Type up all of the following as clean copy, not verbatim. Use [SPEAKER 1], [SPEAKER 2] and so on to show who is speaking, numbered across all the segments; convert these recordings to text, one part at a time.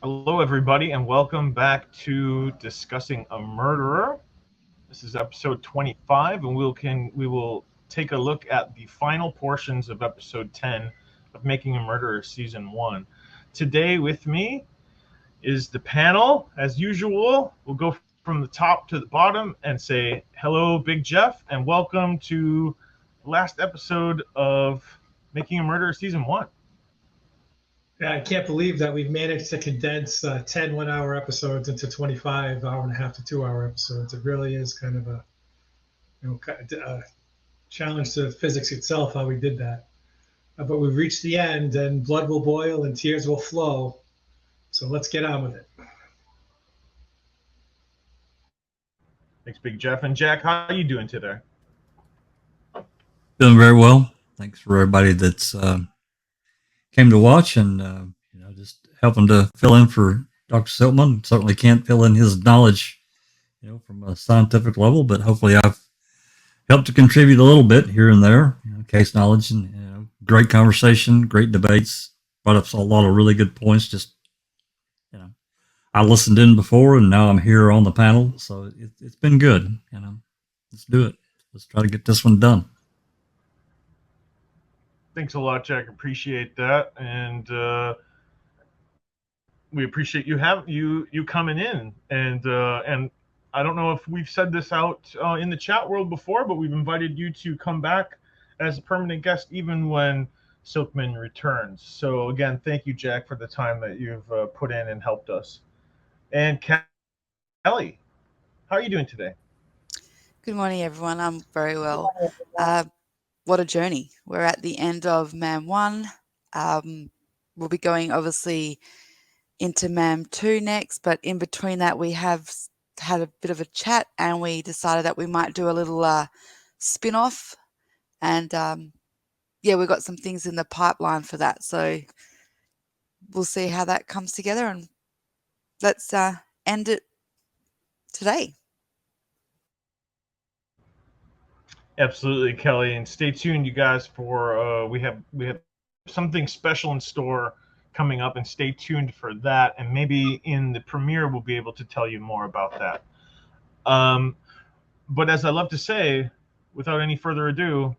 [SPEAKER 1] Hello, everybody, and welcome back to Discussing a Murderer. This is episode 25, and we will take a look at the final portions of episode 10 of Making a Murderer Season 1. Today with me is the panel. As usual, we'll go from the top to the bottom and say hello, Big Jeff, and welcome to the last episode of Making a Murderer Season 1.
[SPEAKER 2] Yeah, I can't believe that we've managed to condense 10 one-hour episodes into 25 hour-and-a-half to 2-hour episodes. It really is kind of a challenge to physics itself how we did that. But we've reached the end, and blood will boil and tears will flow. So let's get on with it.
[SPEAKER 1] Thanks, Big Jeff. And Jack, how are you doing today?
[SPEAKER 3] Doing very well. Thanks for everybody that's came to watch and just helping to fill in for Dr. Silkman. Certainly can't fill in his knowledge, from a scientific level, but hopefully I've helped to contribute a little bit here and there. Case knowledge and great conversation, great debates. Brought up a lot of really good points. Just I listened in before, and now I'm here on the panel, so it's been good. Let's do it. Let's try to get this one done.
[SPEAKER 1] Thanks a lot, Jack. Appreciate that, and we appreciate you coming in. And I don't know if we've said this out in the chat world before, but we've invited you to come back as a permanent guest even when Silkman returns. So again, thank you, Jack, for the time that you've put in and helped us. And Kelly, how are you doing today?
[SPEAKER 4] Good morning, everyone. I'm very well. What a journey. We're at the end of MAM 1. We'll be going, obviously, into MAM 2 next, but in between that, we have had a bit of a chat, and we decided that we might do a little spin-off. And, we've got some things in the pipeline for that. So we'll see how that comes together, and let's end it today.
[SPEAKER 1] Absolutely, Kelly, and stay tuned, you guys, for we have something special in store coming up, and stay tuned for that. And maybe in the premiere, we'll be able to tell you more about that. But as I love to say, without any further ado,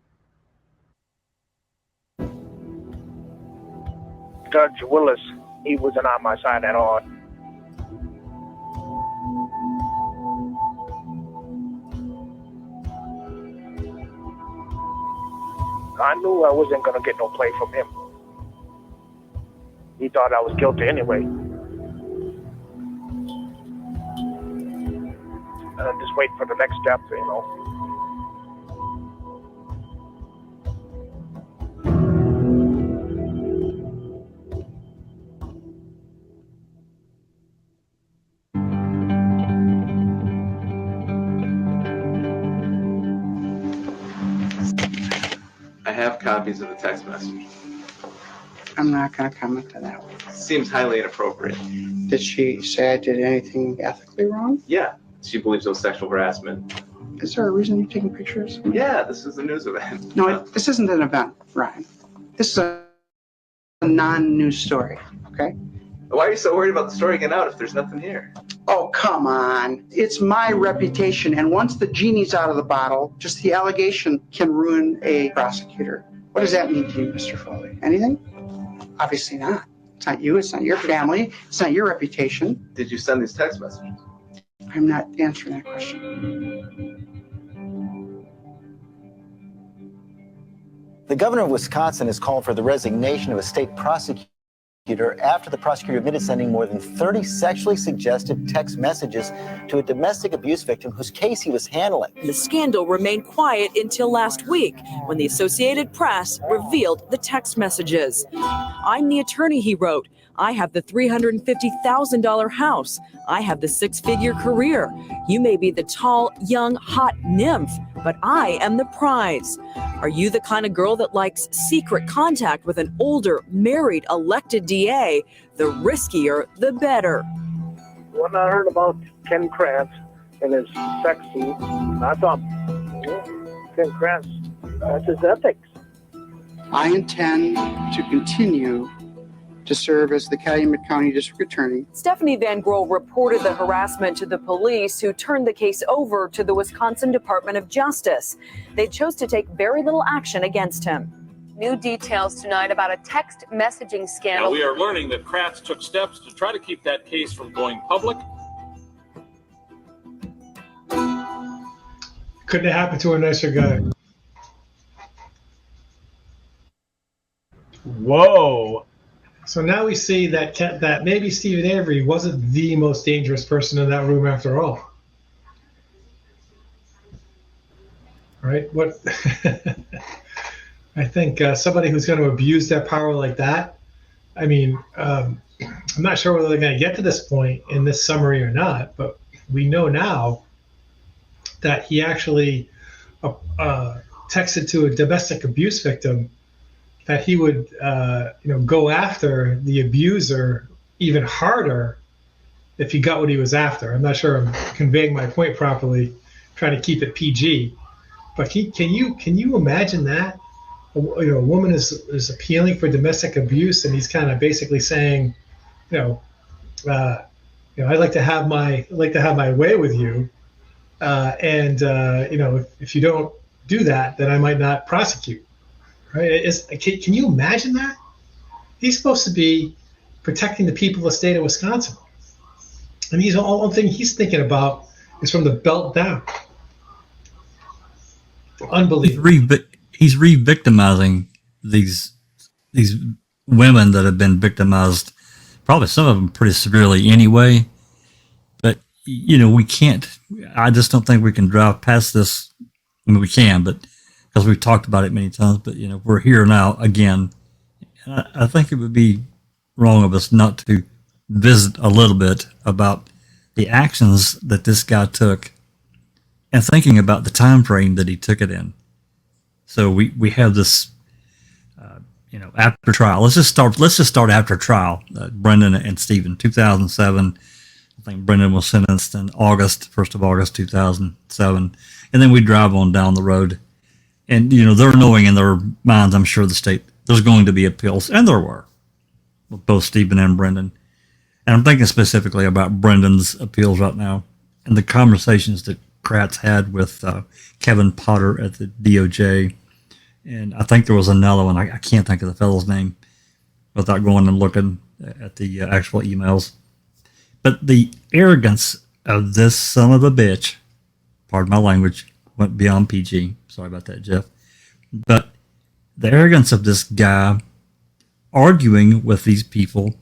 [SPEAKER 5] Judge Willis, he wasn't on my side at all. I knew I wasn't going to get no play from him. He thought I was guilty anyway. And I'm just waiting for the next step,
[SPEAKER 6] I have copies of the text message.
[SPEAKER 7] I'm not going to comment on that one.
[SPEAKER 6] Seems highly inappropriate.
[SPEAKER 7] Did she say I did anything ethically wrong?
[SPEAKER 6] Yeah, she believes it was sexual harassment.
[SPEAKER 7] Is there a reason you're taking pictures?
[SPEAKER 6] Yeah, this is a news event.
[SPEAKER 7] No, this isn't an event, Ryan. This is a non-news story, okay?
[SPEAKER 6] Why are you so worried about the story getting out if there's nothing here?
[SPEAKER 7] Oh, come on. It's my reputation, and once the genie's out of the bottle, just the allegation can ruin a prosecutor. What does that mean to you, Mr. Foley? Anything? Obviously not. It's not you, it's not your family, it's not your reputation.
[SPEAKER 6] Did you send these text messages?
[SPEAKER 7] I'm not answering that question.
[SPEAKER 8] The governor of Wisconsin has called for the resignation of a state prosecutor after the prosecutor admitted sending more than 30 sexually suggestive text messages to a domestic abuse victim whose case he was handling.
[SPEAKER 9] The scandal remained quiet until last week when the Associated Press revealed the text messages. "I'm the attorney," he wrote. "I have the $350,000 house. I have the six-figure career. You may be the tall, young, hot nymph, but I am the prize. Are you the kind of girl that likes secret contact with an older, married, elected DA? The riskier, the better."
[SPEAKER 5] When I heard about Ken Kratz and his sex scene, I thought, Ken Kratz, that's his ethics.
[SPEAKER 7] I intend to continue to serve as the Calumet County District Attorney.
[SPEAKER 9] Stephanie Van Grohl reported the harassment to the police, who turned the case over to the Wisconsin Department of Justice. They chose to take very little action against him.
[SPEAKER 10] New details tonight about a text messaging scandal.
[SPEAKER 11] Now we are learning that Kratz took steps to try to keep that case from going public.
[SPEAKER 2] Couldn't have happened to a nicer guy.
[SPEAKER 1] Whoa.
[SPEAKER 2] So now we see that maybe Stephen Avery wasn't the most dangerous person in that room after all. Right? What? I think somebody who's going to abuse their power like that. I mean, I'm not sure whether they're going to get to this point in this summary or not, but we know now that he actually texted to a domestic abuse victim that he would, go after the abuser even harder if he got what he was after. I'm not sure I'm conveying my point properly, trying to keep it PG. But can you imagine that? A woman is appealing for domestic abuse, and he's kind of basically saying, I'd like to have my way with you, if you don't do that, then I might not prosecute. Right? Can you imagine that? He's supposed to be protecting the people of the state of Wisconsin, and the only thing he's thinking about is from the belt down. Unbelievable.
[SPEAKER 3] He's re-victimizing these women that have been victimized, probably some of them pretty severely anyway. But we can't. I just don't think we can drive past this. I mean, we can, but because we've talked about it many times. But we're here now again. And I think it would be wrong of us not to visit a little bit about the actions that this guy took, and thinking about the time frame that he took it in. So we have this, after trial. Let's just start after trial. Brendan and Stephen, 2007. I think Brendan was sentenced in August 2007, and then we drive on down the road, and they're knowing in their minds, I'm sure, the state there's going to be appeals, and there were, with both Stephen and Brendan. And I'm thinking specifically about Brendan's appeals right now, and the conversations that Kratz had with Kevin Potter at the DOJ. And I think there was another one. I can't think of the fellow's name without going and looking at the actual emails. But the arrogance of this son of a bitch, pardon my language, went beyond PG. Sorry about that, Jeff. But the arrogance of this guy arguing with these people,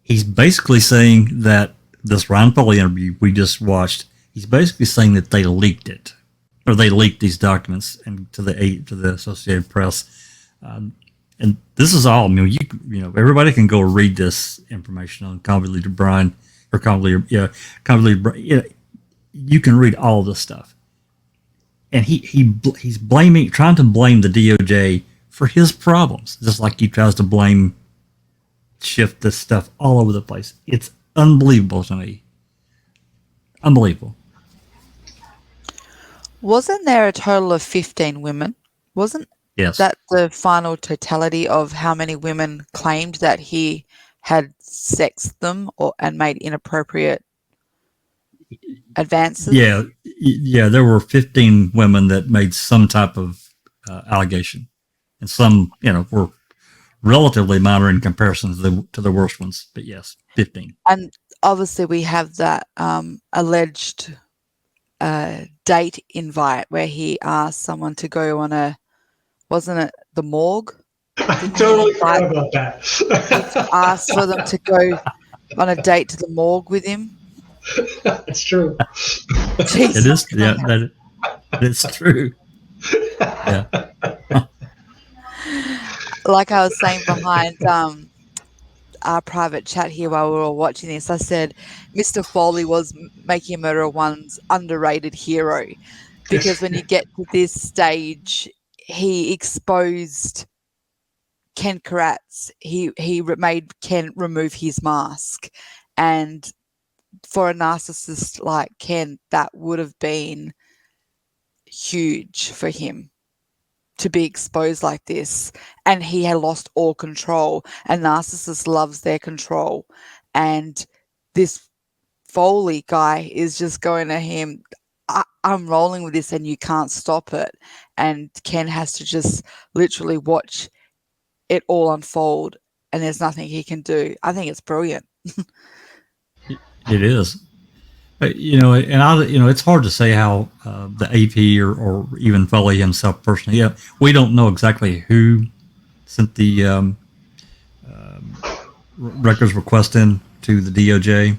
[SPEAKER 3] he's basically saying that this Ryan Foley interview we just watched, he's basically saying that they leaked it. Or they leaked these documents and to the Associated Press, and this is all. I mean, everybody can go read this information on Convoluted Brian or Convoluted. You can read all this stuff, and he's trying to blame the DOJ for his problems, just like he tries to shift this stuff all over the place. It's unbelievable to me. Unbelievable.
[SPEAKER 4] Wasn't there a total of 15 women? Wasn't that the final totality of how many women claimed that he had sexed them and made inappropriate advances?
[SPEAKER 3] Yeah, there were 15 women that made some type of allegation, and some, were relatively minor in comparison to the worst ones. But yes, 15.
[SPEAKER 4] And obviously, we have that alleged date invite where he asked someone to go on wasn't it the morgue?
[SPEAKER 2] I totally forgot about that.
[SPEAKER 4] He asked for them to go on a date to the morgue with him.
[SPEAKER 2] It's true.
[SPEAKER 3] It is. Yeah, it's true. Yeah.
[SPEAKER 4] Like I was saying behind our private chat here while we were watching this, I said Mr. Foley was Making a Murderer 1's underrated hero, because when you get to this stage, he exposed Ken Kratz. He made Ken remove his mask, and for a narcissist like Ken, that would have been huge for him. to be exposed like this, and he had lost all control. A narcissist loves their control, and this Foley guy is just going to him, I'm rolling with this and you can't stop it. And Ken has to just literally watch it all unfold, and there's nothing he can do. I think it's brilliant.
[SPEAKER 3] It is. But, it's hard to say how the AP or even Foley himself personally, we don't know exactly who sent the records request in to the DOJ.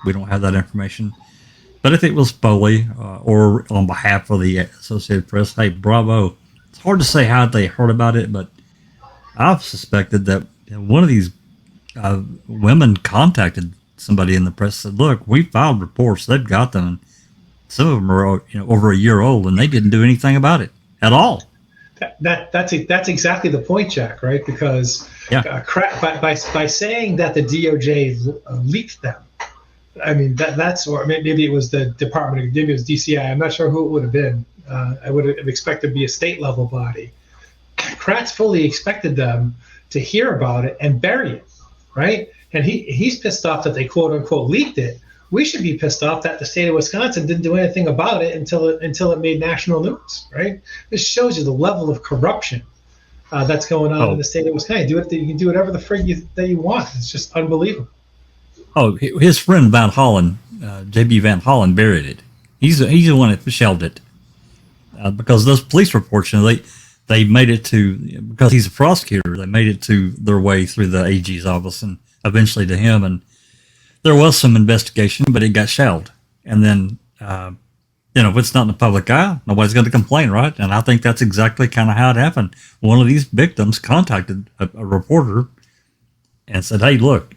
[SPEAKER 3] We don't have that information. But if it was Foley or on behalf of the Associated Press, hey, bravo. It's hard to say how they heard about it, but I've suspected that one of these women contacted somebody in the press, said, look, we filed reports, they've got them, and some of them are over a year old, and they didn't do anything about it at all.
[SPEAKER 2] That's exactly the point, Jack, right? Because by saying that the DOJ leaked them, I mean, that's, or maybe it was the Department of, maybe it was DCI, I'm not sure who it would have been. I would have expected to be a state level body. Kratz fully expected them to hear about it and bury it, right? And he's pissed off that they quote unquote leaked it. We should be pissed off that the state of Wisconsin didn't do anything about it until it made national news, right? This shows you the level of corruption that's going on in the state of Wisconsin. You can do whatever the frig that you want. It's just unbelievable.
[SPEAKER 3] Oh, his friend Van Hollen, J.B. Van Hollen, buried it. He's the one that shelved it because those police reports, they made it to, because he's a prosecutor, they made it to their way through the AG's office and eventually to him. And there was some investigation, but it got shelved. And then, if it's not in the public eye, nobody's going to complain, right? And I think that's exactly kind of how it happened. One of these victims contacted a reporter and said, hey, look,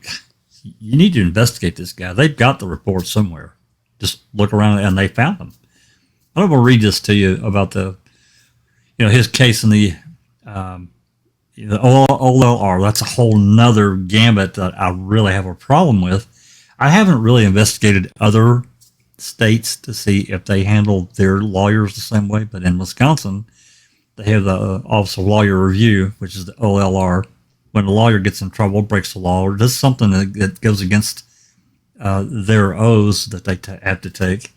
[SPEAKER 3] you need to investigate this guy. They've got the report somewhere. Just look around, and they found them. I'm going to read this to you about his case in the OLR. That's a whole nother gambit that I really have a problem with. I haven't really investigated other states to see if they handle their lawyers the same way, but in Wisconsin, they have the Office of Lawyer Review, which is the OLR. When a lawyer gets in trouble, breaks the law, or does something that goes against their oaths that they have to take,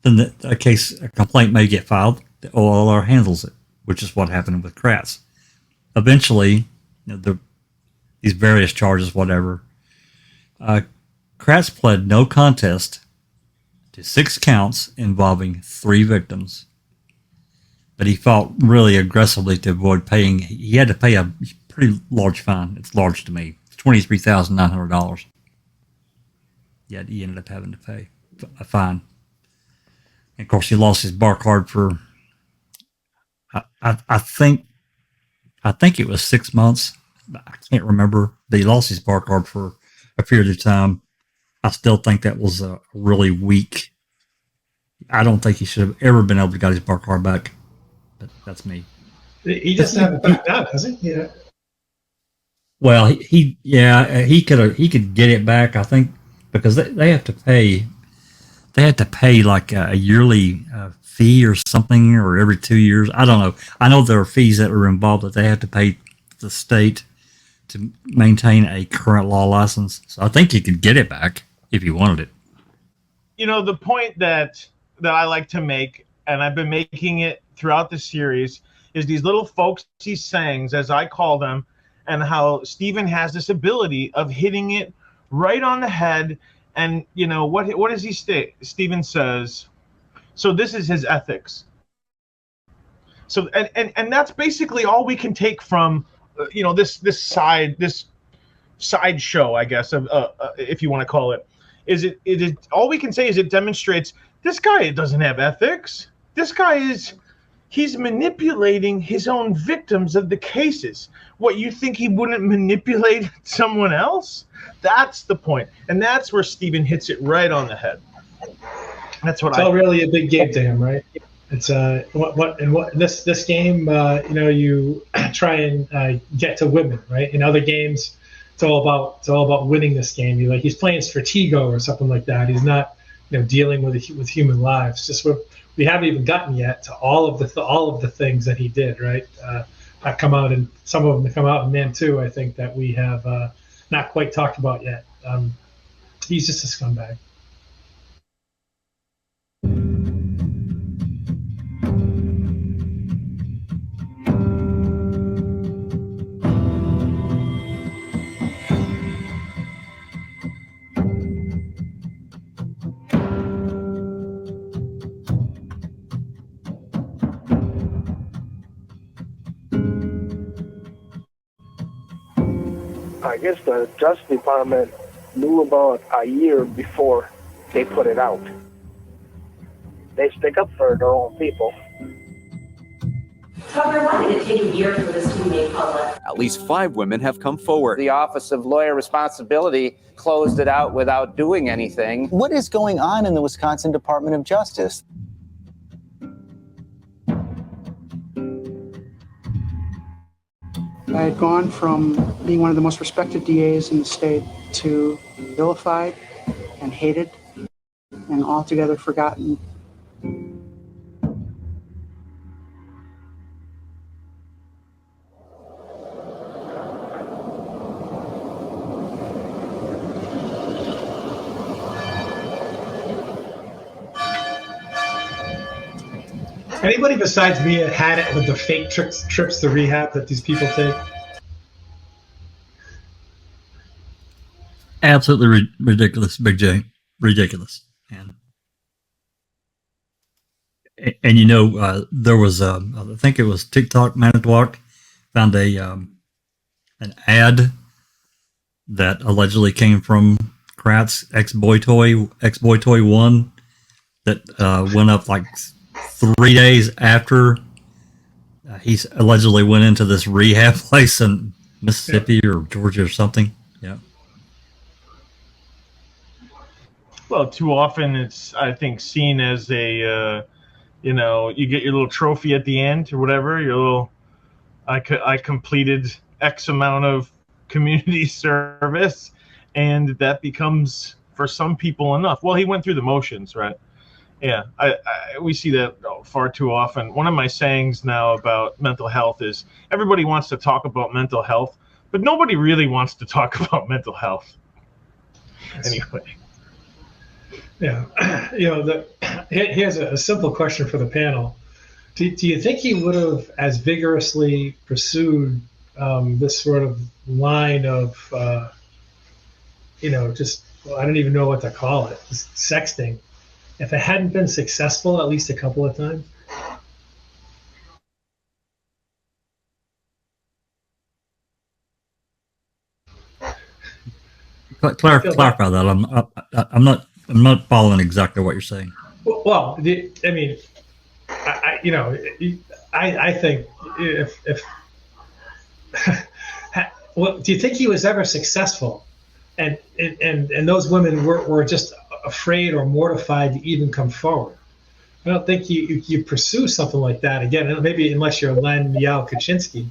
[SPEAKER 3] then a complaint may get filed. The OLR handles it, which is what happened with Kratz. Eventually, these various charges, whatever, Kratz pled no contest to 6 counts involving 3 victims, but he fought really aggressively to avoid paying. He had to pay a pretty large fine. It's large to me. It's $23,900. Yet he ended up having to pay a fine. And of course, he lost his bar card for, I think it was 6 months. I can't remember. But he lost his bar card for a period of time. I still think that was a really weak. I don't think he should have ever been able to get his bar card back. But that's me.
[SPEAKER 2] He doesn't have it back now, does he? Yeah.
[SPEAKER 3] Well, he could get it back, I think, because they have to pay. They have to pay like a yearly fee or something, or every 2 years. I don't know. I know there are fees that are involved that they have to pay the state to maintain a current law license. So I think you could get it back if you wanted it.
[SPEAKER 1] The point that I like to make, and I've been making it throughout the series, is these little folksy sayings, as I call them, and how Stephen has this ability of hitting it right on the head. And what does he say? Stephen says, so this is his ethics. So and that's basically all we can take from this side show, I guess, of if you want to call it. It is all we can say is it demonstrates this guy doesn't have ethics. This guy he's manipulating his own victims of the cases. What, you think he wouldn't manipulate someone else? That's the point. And that's where Stephen hits it right on the head. That's what
[SPEAKER 2] it's all really a big game to him, right? It's this game, you try and get to women, right? In other games, it's all about winning this game. He's playing Stratego or something like that. He's not, dealing with human lives. Just we're we haven't even gotten yet to all of the things that he did, right? Have come out, and some of them have come out in Man 2, I think, that we have not quite talked about yet. He's just a scumbag.
[SPEAKER 5] I guess the Justice Department knew about a year before they put it out. They stick up for their own people.
[SPEAKER 12] Tucker, why did it take a year for this to be made public?
[SPEAKER 13] At least 5 women have come forward.
[SPEAKER 14] The Office of Lawyer Responsibility closed it out without doing anything.
[SPEAKER 8] What is going on in the Wisconsin Department of Justice?
[SPEAKER 7] I had gone from being one of the most respected DAs in the state to vilified and hated and altogether forgotten.
[SPEAKER 2] Anybody besides me had it with the fake trips to rehab that these people take?
[SPEAKER 3] Absolutely ridiculous, Big J. Ridiculous. And you know, there was I think it was TikTok, Manitowoc, found an ad that allegedly came from Kratz ex-boy toy 1 that went up like 3 days after he allegedly went into this rehab place in Mississippi or Georgia or something. Yeah.
[SPEAKER 1] Well, too often it's, I think, seen as a, you know, you get your little trophy at the end or whatever. Your little, I completed X amount of community service, and that becomes for some people enough. Well, he went through the motions, right? Yeah, we see that far too often. One of my sayings now about mental health is everybody wants to talk about mental health, but nobody really wants to talk about mental health. Anyway.
[SPEAKER 2] Yeah, you know, here's a simple question for the panel. Do you think he would have as vigorously pursued this sort of line of, you know, just, well, I don't even know what to call it, just sexting, if it hadn't been successful at least a couple of times?
[SPEAKER 3] Clarify that. I'm not following exactly what you're saying.
[SPEAKER 2] Well, I mean, you know, I think if well, do you think he was ever successful? And those women were just afraid or mortified to even come forward. I don't think you pursue something like that again. Maybe unless you're Len Yao Kaczynski,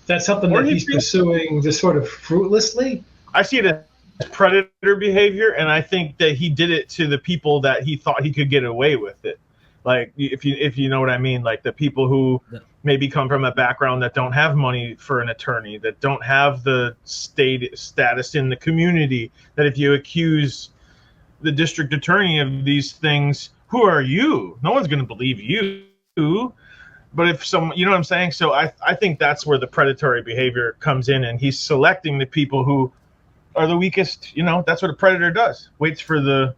[SPEAKER 2] that's something that he's pursuing just sort of fruitlessly.
[SPEAKER 1] I see it as predator behavior, and I think that he did it to the people that he thought he could get away with it. Like, if you know what I mean, like the people who maybe come from a background that don't have money for an attorney, that don't have the status in the community, that if you accuse the district attorney of these things, who are you? No one's going to believe you. But if someone, you know what I'm saying? So I think that's where the predatory behavior comes in, and he's selecting the people who are the weakest. You know, that's what a predator does. Waits for the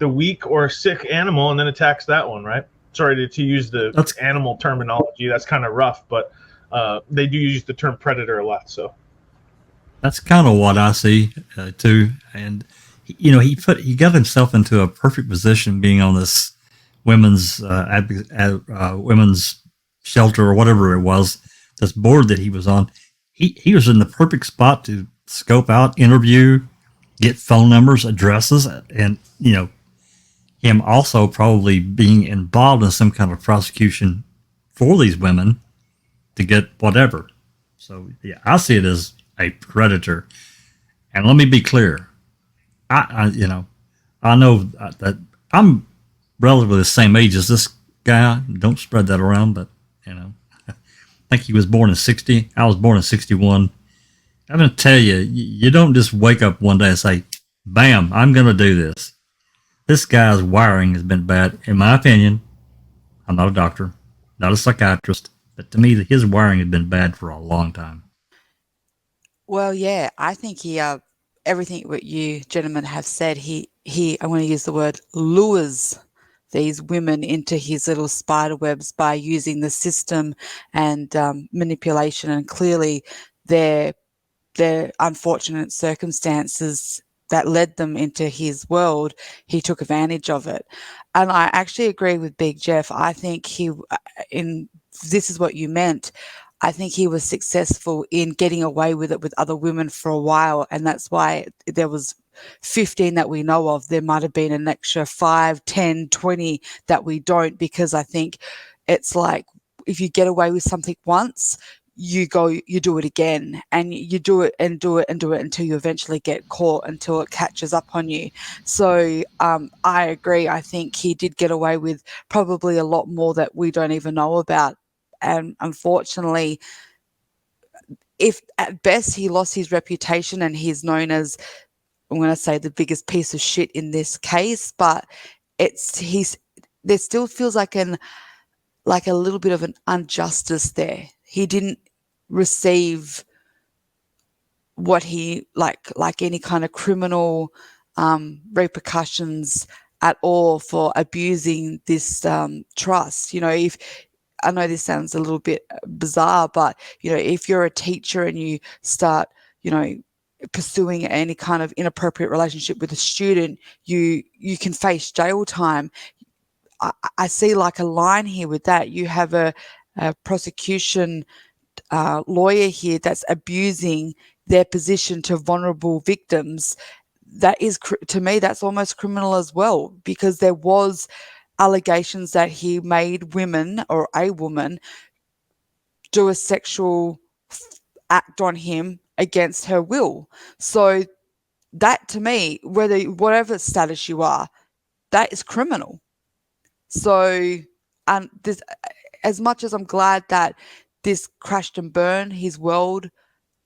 [SPEAKER 1] weak or sick animal and then attacks that one, right? Sorry to use the animal terminology. That's kind of rough, but they do use the term predator a lot. So
[SPEAKER 3] that's kind of what I see too. And you know, he got himself into a perfect position being on this women's women's shelter or whatever it was, this board that he was on. He was in the perfect spot to scope out, interview, get phone numbers, addresses, and you know, him also probably being involved in some kind of prosecution for these women to get whatever. So yeah, I see it as a predator. And let me be clear. I know that I'm relatively the same age as this guy. Don't spread that around, but I think he was born in 60. I was born in 61. I'm going to tell you, you don't just wake up one day and say, bam, I'm going to do this. This guy's wiring has been bad. In my opinion, I'm not a doctor, not a psychiatrist, but to me, his wiring has been bad for a long time.
[SPEAKER 4] Well, yeah, I think he, everything what you gentlemen have said, he, I want to use the word lures these women into his little spider webs by using the system and manipulation, and clearly their unfortunate circumstances that led them into his world, he took advantage of it. And I actually agree with Big Jeff. I think this is what you meant. I think he was successful in getting away with it with other women for a while, and that's why there was 15 that we know of. There might have been an extra 5, 10, 20 that we don't, because I think it's like if you get away with something once, you do it again, and you do it and do it and do it until you eventually get caught, until it catches up on you. So I agree. I think he did get away with probably a lot more that we don't even know about. And unfortunately, if at best he lost his reputation and he's known as, I'm going to say, the biggest piece of shit in this case, but there still feels like a little bit of an injustice there. He didn't receive what he like any kind of criminal repercussions at all for abusing this trust. If I know this sounds a little bit bizarre, but if you're a teacher and you start pursuing any kind of inappropriate relationship with a student, you can face jail time. I see like a line here with that. You have a prosecution lawyer here that's abusing their position to vulnerable victims. That is, to me, that's almost criminal as well, because there was allegations that he made women, or a woman, do a sexual act on him against her will. So that, to me, whatever status you are, that is criminal. So as much as I'm glad that this crashed and burned his world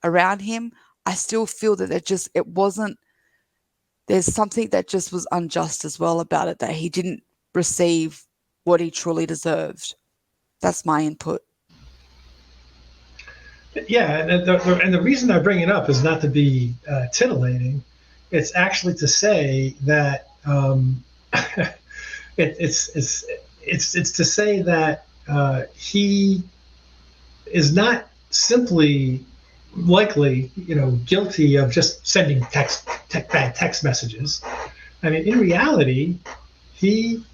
[SPEAKER 4] around him, I still feel that there's something that just was unjust as well about it, that he didn't receive what he truly deserved. That's my input.
[SPEAKER 2] Yeah, and the reason I bring it up is not to be titillating. It's actually to say that it's to say that he is not simply likely, guilty of just sending bad text messages. I mean, in reality, he,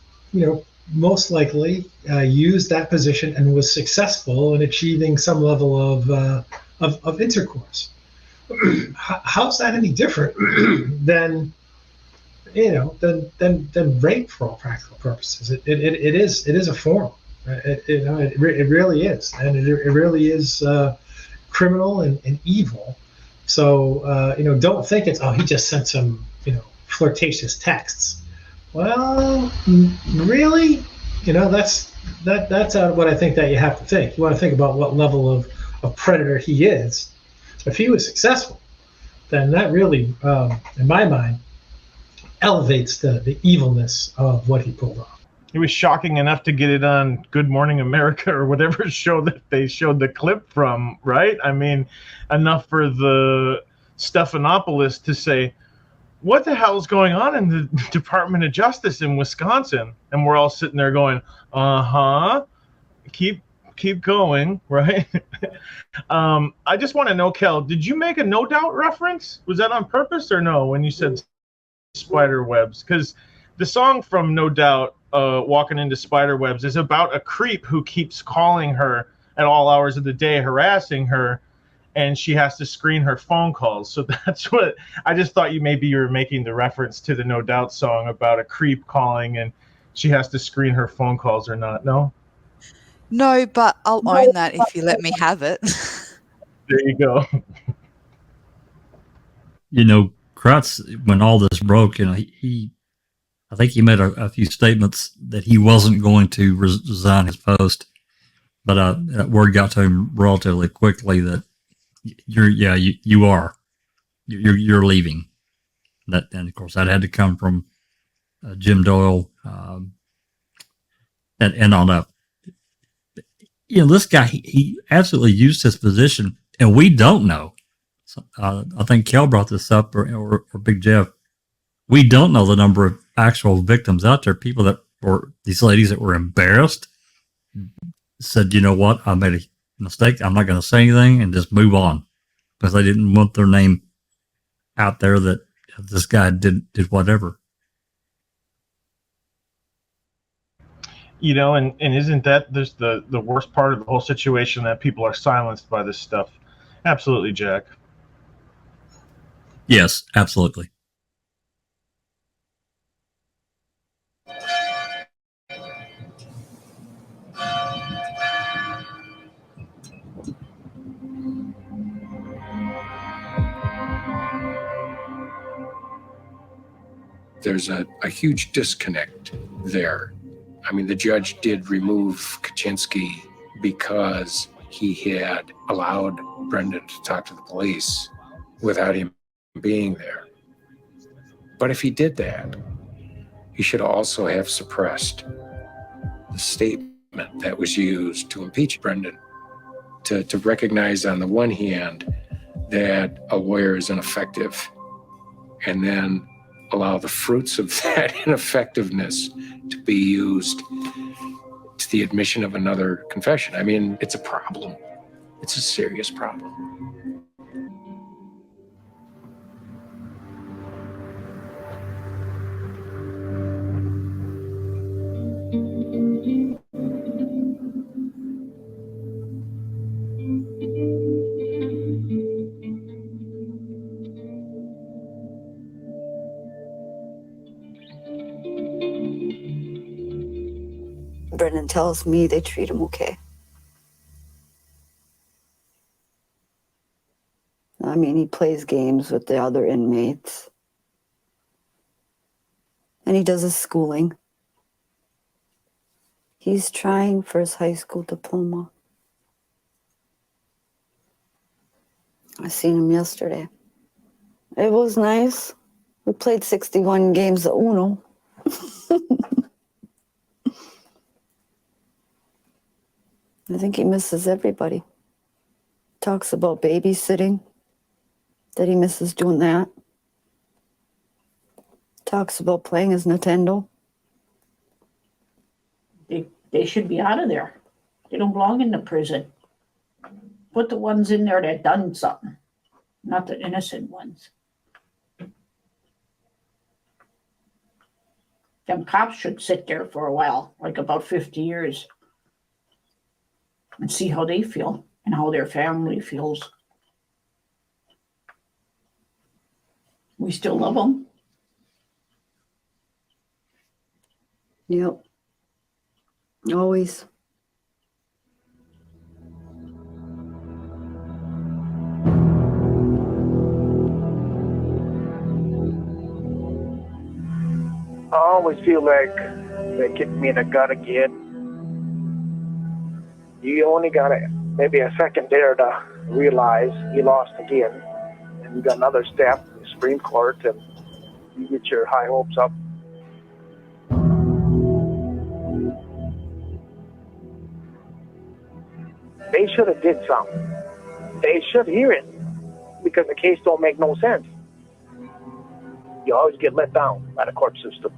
[SPEAKER 2] most likely used that position and was successful in achieving some level of intercourse. How's that any different than rape for all practical purposes? It is a form. It really is, and it really is criminal and evil. So don't think it's, he just sent some flirtatious texts. Well, really, that's what I think that you have to think. You want to think about what level of predator he is. If he was successful, then that really, in my mind, elevates the evilness of what he pulled off.
[SPEAKER 1] It was shocking enough to get it on Good Morning America or whatever show that they showed the clip from, right? I mean, enough for the Stephanopoulos to say, what the hell is going on in the Department of Justice in Wisconsin? And we're all sitting there going, keep going, right? I just want to know, Kel, did you make a No Doubt reference? Was that on purpose or no when you said spider webs? Because the song from No Doubt, Walking into Spider Webs, is about a creep who keeps calling her at all hours of the day, harassing her, and she has to screen her phone calls. So that's what I just thought. You were making the reference to the No Doubt song about a creep calling and she has to screen her phone calls or not. No,
[SPEAKER 4] but I'll own that if you let me have it.
[SPEAKER 1] There you go.
[SPEAKER 3] Kratz, when all this broke, he I think he made a few statements that he wasn't going to resign his post, but that word got to him relatively quickly that you are leaving. And of course that had to come from Jim Doyle and on up. This guy, he absolutely used his position, and we don't know. So, I think Kel brought this up, or Big Jeff. We don't know the number of actual victims out there, people that were, these ladies that were embarrassed, said, you know what, I made a mistake, I'm not going to say anything, and just move on. Because they didn't want their name out there that this guy did whatever.
[SPEAKER 1] And isn't that just the worst part of the whole situation, that people are silenced by this stuff? Absolutely, Jack.
[SPEAKER 3] Yes, absolutely.
[SPEAKER 15] There's a huge disconnect there. I mean, the judge did remove Kaczynski because he had allowed Brendan to talk to the police without him being there. But if he did that, he should also have suppressed the statement that was used to impeach Brendan, to recognize on the one hand that a lawyer is ineffective, and then allow the fruits of that ineffectiveness to be used to the admission of another confession. I mean, it's a problem. It's a serious problem.
[SPEAKER 16] Brendan tells me they treat him okay. I mean, he plays games with the other inmates. And he does his schooling. He's trying for his high school diploma. I seen him yesterday. It was nice. We played 61 games of Uno. I think he misses everybody. Talks about babysitting, that he misses doing that. Talks about playing his Nintendo.
[SPEAKER 17] They should be out of there. They don't belong in the prison. Put the ones in there that done something, not the innocent ones. Them cops should sit there for a while, like about 50 years. And see how they feel and how their family feels. We still love them.
[SPEAKER 16] Yep. Always.
[SPEAKER 5] I always feel like they kicked me in the gut again. You only got maybe a second there to realize you lost again. And you got another step in the Supreme Court, and you get your high hopes up. They should have did something. They should hear it, because the case don't make no sense. You always get let down by the court system.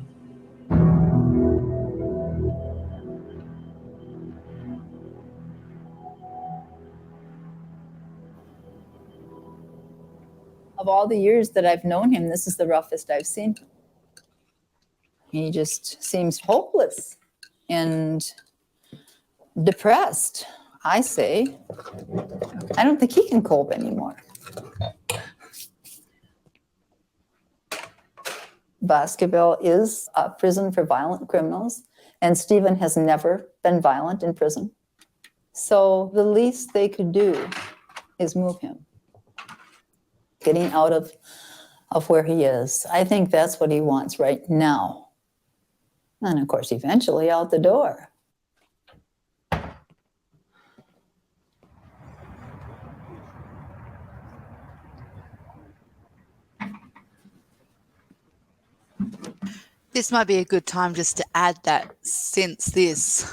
[SPEAKER 18] Of all the years that I've known him, this is the roughest I've seen him. He just seems hopeless and depressed, I say. I don't think he can cope anymore. Baskerville is a prison for violent criminals, and Stephen has never been violent in prison. So the least they could do is move him. Getting out of where he is. I think that's what he wants right now. And of course, eventually out the door.
[SPEAKER 4] This might be a good time just to add that since this,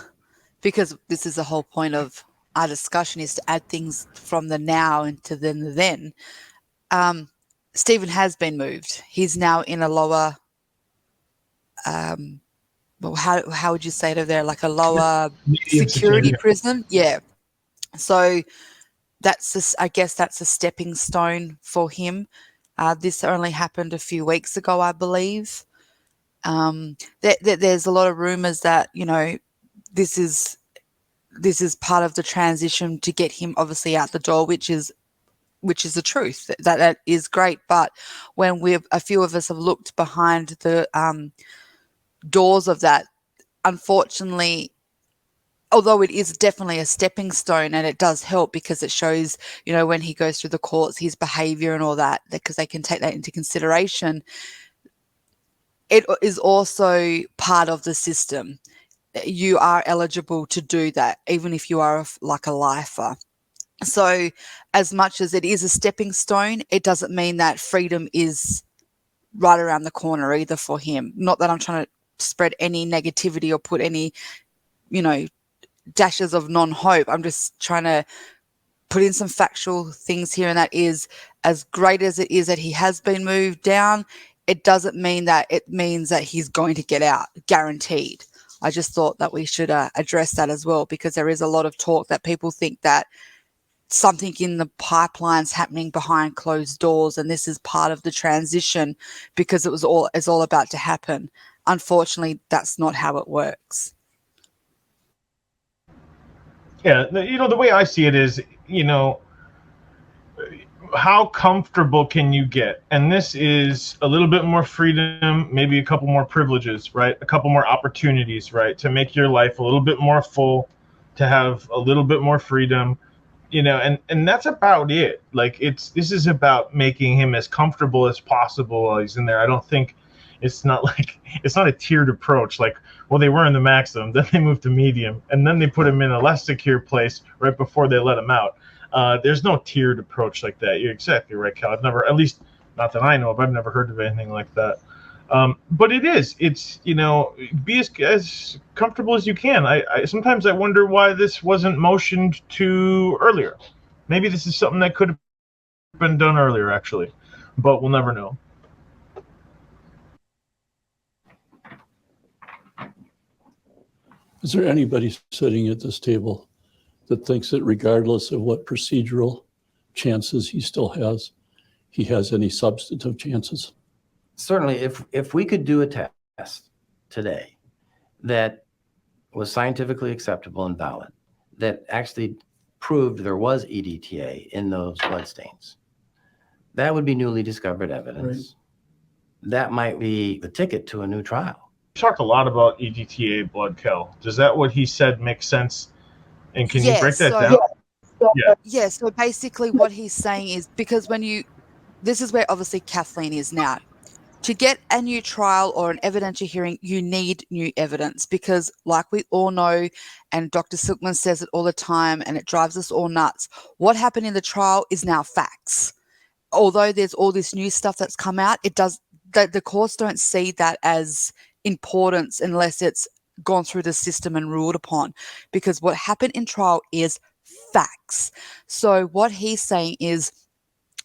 [SPEAKER 4] because this is the whole point of our discussion, is to add things from the now into the then. Stephen has been moved. He's now in a lower, well, how would you say it over there? Like a lower security prison? Yeah. So I guess that's a stepping stone for him. This only happened a few weeks ago, I believe. There's a lot of rumors that, you know, this is part of the transition to get him obviously out the door, which is the truth. That is great. But when a few of us have looked behind the doors of that, unfortunately, although it is definitely a stepping stone and it does help because it shows, you know, when he goes through the courts, his behavior and all that, because they can take that into consideration. It is also part of the system. You are eligible to do that, even if you are like a lifer. So as much as it is a stepping stone, it doesn't mean that freedom is right around the corner either for him. Not that I'm trying to spread any negativity or put any, you know, dashes of non-hope. I'm just trying to put in some factual things here, and that is, as great as it is that he has been moved down, it doesn't mean that it means that he's going to get out, guaranteed. I just thought that we should address that as well, because there is a lot of talk that people think that something in the pipeline's happening behind closed doors, and this is part of the transition because it's all about to happen. Unfortunately, that's not how it works.
[SPEAKER 1] Yeah, you know, the way I see it is, you know, how comfortable can you get? And this is a little bit more freedom, maybe a couple more privileges, right? A couple more opportunities, right? To make your life a little bit more full, to have a little bit more freedom, you know, and that's about it. Like, this is about making him as comfortable as possible while he's in there. I don't think it's not a tiered approach. Like, well, they were in the maximum, then they moved to medium, and then they put him in a less secure place right before they let him out. There's no tiered approach like that. You're exactly right, Cal. I've never, at least not that I know of, I've never heard of anything like that. But it's, you know, be as comfortable as you can. I sometimes I wonder why this wasn't motioned to earlier. Maybe this is something that could have been done earlier, actually, but we'll never know.
[SPEAKER 19] Is there anybody sitting at this table that thinks that regardless of what procedural chances he still has, he has any substantive chances?
[SPEAKER 20] Certainly, if we could do a test today that was scientifically acceptable and valid, that actually proved there was EDTA in those bloodstains, that would be newly discovered evidence. Right. That might be the ticket to a new trial.
[SPEAKER 1] We talked a lot about EDTA blood, Cal. Does that what he said make sense? And can you break that down?
[SPEAKER 4] Yeah, so basically what he's saying is, because this is where obviously Kathleen is now. To get a new trial or an evidentiary hearing, you need new evidence, because like we all know, and Dr. Silkman says it all the time, and it drives us all nuts, what happened in the trial is now facts. Although there's all this new stuff that's come out, the courts don't see that as importance unless it's gone through the system and ruled upon, because what happened in trial is facts. So what he's saying is,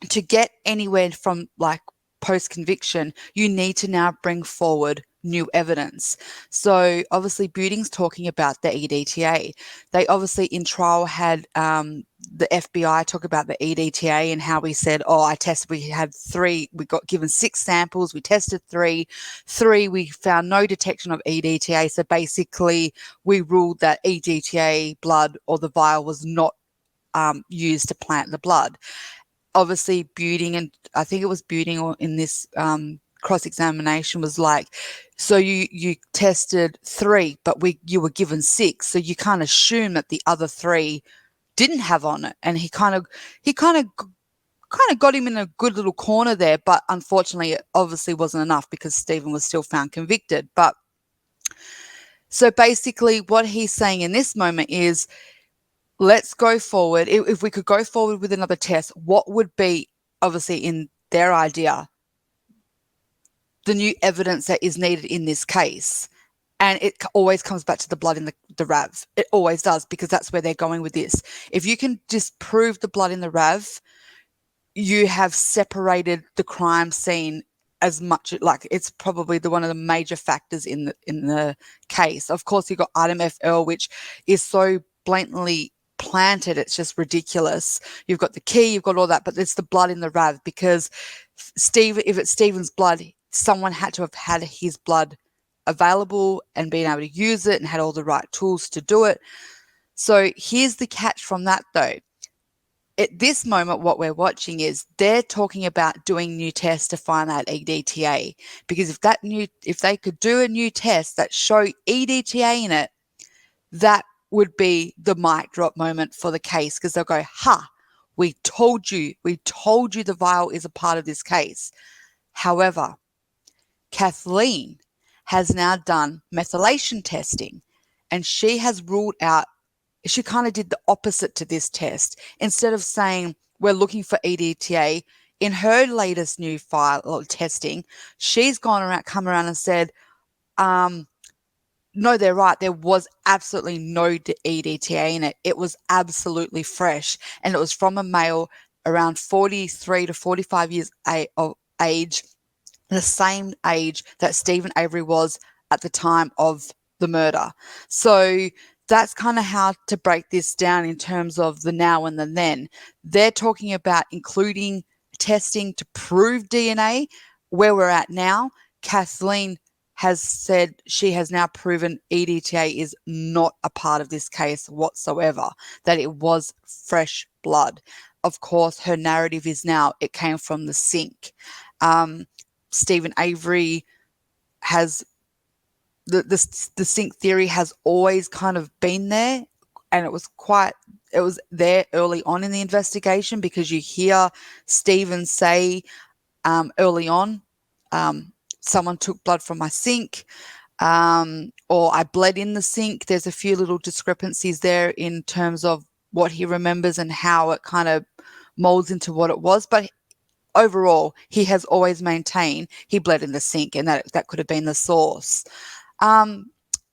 [SPEAKER 4] to get anywhere from like post-conviction, you need to now bring forward new evidence. So obviously Buting's talking about the EDTA. They obviously in trial had the FBI talk about the EDTA and how we said, we had 3, we got given 6 samples, we tested 3, we found no detection of EDTA. So basically we ruled that EDTA blood or the vial was not used to plant the blood. Obviously Buting, and I think it was Buting or in this cross-examination, was like, so you tested 3, but you were given 6, so you can't assume that the other 3 didn't have on it. And he kind of got him in a good little corner there, but unfortunately it obviously wasn't enough because Stephen was still found convicted. But So basically what he's saying in this moment is, let's go forward. If we could go forward with another test, what would be, obviously in their idea, the new evidence that is needed in this case? And it always comes back to the blood in the RAV. It always does, because that's where they're going with this. If you can disprove the blood in the RAV, you have separated the crime scene as much, like it's probably one of the major factors in the case. Of course, you've got item FL, which is so blatantly planted, it's just ridiculous. You've got the key, you've got all that, but it's the blood in the RAV, because if it's Stephen's blood, someone had to have had his blood available and being able to use it and had all the right tools to do it. So here's the catch from that though. At this moment, what we're watching is they're talking about doing new tests to find out EDTA, because if they could do a new test that show EDTA in it, that would be the mic drop moment for the case, because they'll go, ha, we told you the vial is a part of this case. However, Kathleen has now done methylation testing, and she has ruled out, she kind of did the opposite to this test. Instead of saying we're looking for EDTA, in her latest new file or testing, she's come around and said, no, they're right. There was absolutely no EDTA in it. It was absolutely fresh, and it was from a male around 43 to 45 years of age, the same age that Stephen Avery was at the time of the murder. So that's kind of how to break this down in terms of the now and the then. They're talking about including testing to prove DNA. Where we're at now, Kathleen has said she has now proven EDTA is not a part of this case whatsoever, that it was fresh blood. Of course, her narrative is now it came from the sink. Stephen Avery has the sink theory has always kind of been there, and it was there early on in the investigation, because you hear Stephen say early on, someone took blood from my sink, or I bled in the sink. There's a few little discrepancies there in terms of what he remembers and how it kind of molds into what it was, but overall, he has always maintained he bled in the sink, and that could have been the source. And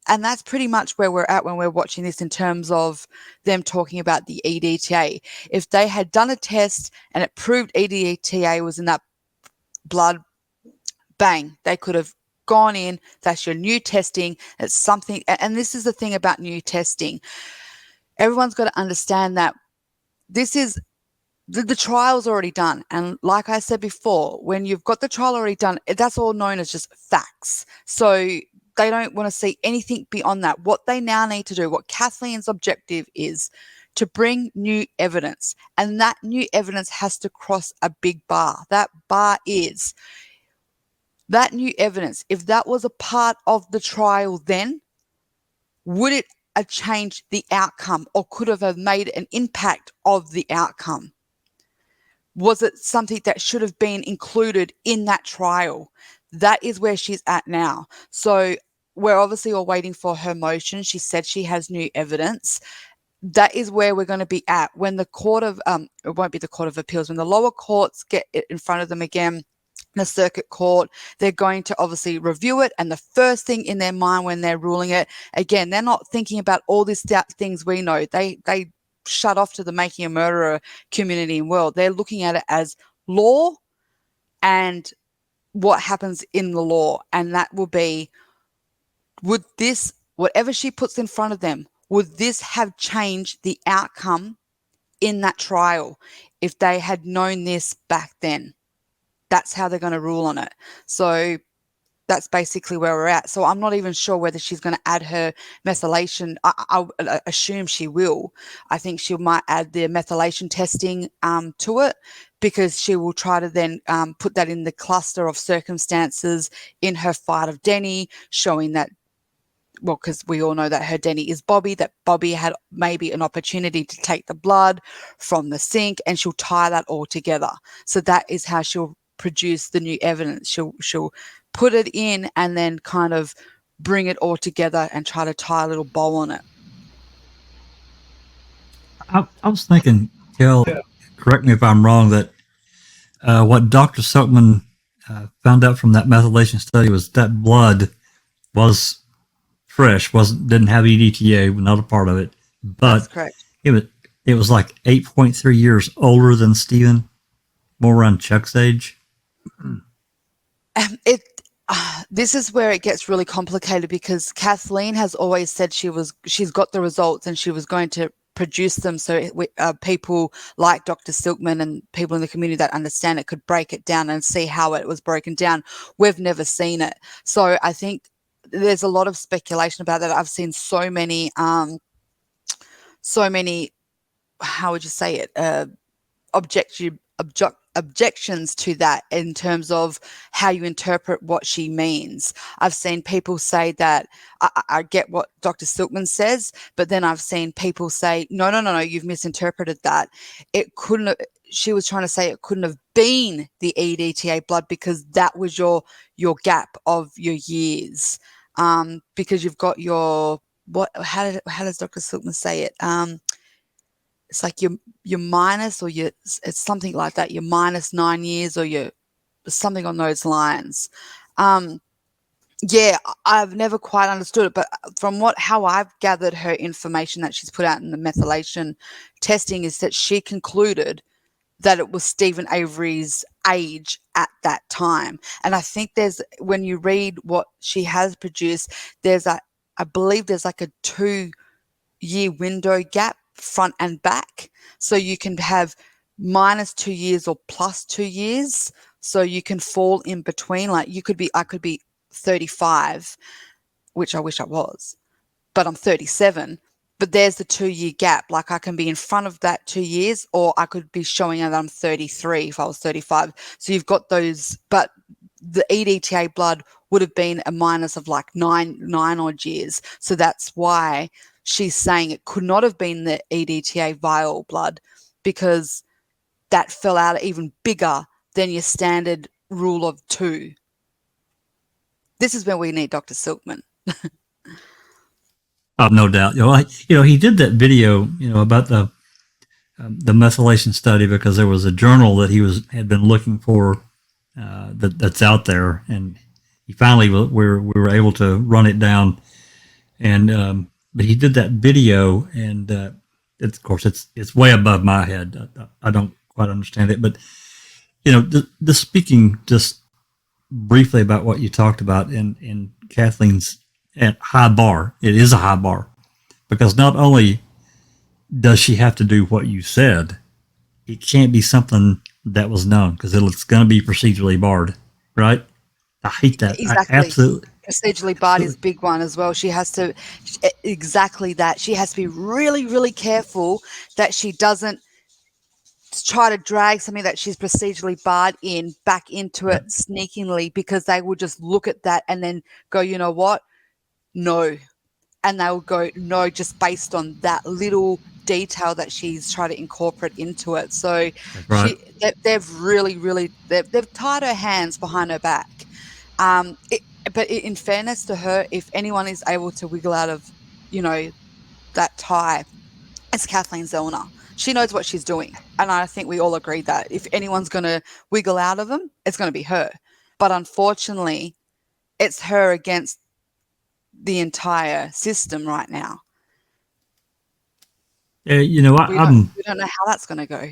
[SPEAKER 4] that's pretty much where we're at when we're watching this in terms of them talking about the EDTA. If they had done a test and it proved EDTA was in that blood, bang, they could have gone in. That's your new testing. It's something, and this is the thing about new testing. Everyone's got to understand that this is the trial's already done. And like I said before, when you've got the trial already done, that's all known as just facts. So they don't want to see anything beyond that. What they now need to do, what Kathleen's objective is, to bring new evidence. And that new evidence has to cross a big bar. That bar is that new evidence. If that was a part of the trial then, would it have changed the outcome, or could have made an impact of the outcome? Was it something that should have been included in that trial? That is where she's at now. So we're obviously all waiting for her motion. She said she has new evidence. That is where we're going to be at when the court of, it won't be the Court of Appeals, when the lower courts get it in front of them again, the circuit court, they're going to obviously review it. And the first thing in their mind when they're ruling it, again, they're not thinking about all these things we know. They shut off to the making a murderer community and world. They're looking at it as law and what happens in the law. And that will be, would this, whatever she puts in front of them, would this have changed the outcome in that trial if they had known this back then? That's how they're going to rule on it. So that's basically where we're at. So I'm not even sure whether she's going to add her methylation. I assume she will. I think she might add the methylation testing to it, because she will try to then put that in the cluster of circumstances in her fight of Denny, showing that, well, because we all know that her Denny is Bobby, that Bobby had maybe an opportunity to take the blood from the sink, and she'll tie that all together. So that is how she'll produce the new evidence. She'll put it in and then kind of bring it all together and try to tie a little bow on it.
[SPEAKER 3] I was thinking, Kel, correct me if I'm wrong, that what Dr. Silkman found out from that methylation study was that blood was fresh, didn't have EDTA, not a part of it, but
[SPEAKER 4] that's correct.
[SPEAKER 3] It was like 8.3 years older than Stephen, more around Chuck's age.
[SPEAKER 4] This is where it gets really complicated, because Kathleen has always said she's got the results and she was going to produce them so people like Dr. Silkman and people in the community that understand it could break it down and see how it was broken down. We've never seen it. So I think there's a lot of speculation about that. I've seen so many, how would you say it, objections to that in terms of how you interpret what she means. I've seen people say that I get what Dr. Silkman says, but then I've seen people say, no, you've misinterpreted that. It couldn't have, she was trying to say it couldn't have been the EDTA blood because that was your gap of your years. Because you've got your, how does Dr. Silkman say it? It's like you're minus, or it's something like that. You're minus 9 years, or you're something on those lines. Yeah, I've never quite understood it, but from how I've gathered her information that she's put out in the methylation testing is that she concluded that it was Stephen Avery's age at that time. And I think when you read what she has produced, I believe there's like a 2-year window gap, front and back, so you can have minus 2 years or plus 2 years, so you can fall in between. Like I could be 35, which I wish I was, but I'm 37, but there's the 2-year gap. Like I can be in front of that 2 years, or I could be showing that I'm 33 if I was 35. So you've got those, but the EDTA blood would have been a minus of like nine odd years. So that's why she's saying it could not have been the EDTA vial blood, because that fell out even bigger than your standard rule of 2. This is where we need Dr. Silkman.
[SPEAKER 3] No doubt. He did that video, about the methylation study because there was a journal that he had been looking for that's out there, and he finally we were able to run it down, and but he did that video, and of course it's way above my head. I don't quite understand it, but the speaking just briefly about what you talked about in Kathleen's high bar. It is a high bar, because not only does she have to do what you said, it can't be something that was known, because it's going to be procedurally barred, right? I hate that.
[SPEAKER 4] Exactly.
[SPEAKER 3] Absolutely.
[SPEAKER 4] Procedurally barred is a big one as well. She has to, exactly that. She has to be really, really careful that she doesn't try to drag something that she's procedurally barred back into it sneakingly, because they will just look at that and then go, you know what? No. And they will go, no, just based on that little detail that she's trying to incorporate into it. So
[SPEAKER 3] right.
[SPEAKER 4] They've really, they've tied her hands behind her back. But in fairness to her, if anyone is able to wiggle out of, that tie, it's Kathleen Zellner. She knows what she's doing. And I think we all agree that if anyone's going to wiggle out of them, it's going to be her. But unfortunately, it's her against the entire system right now.
[SPEAKER 3] Yeah,
[SPEAKER 4] we don't know how that's going to go.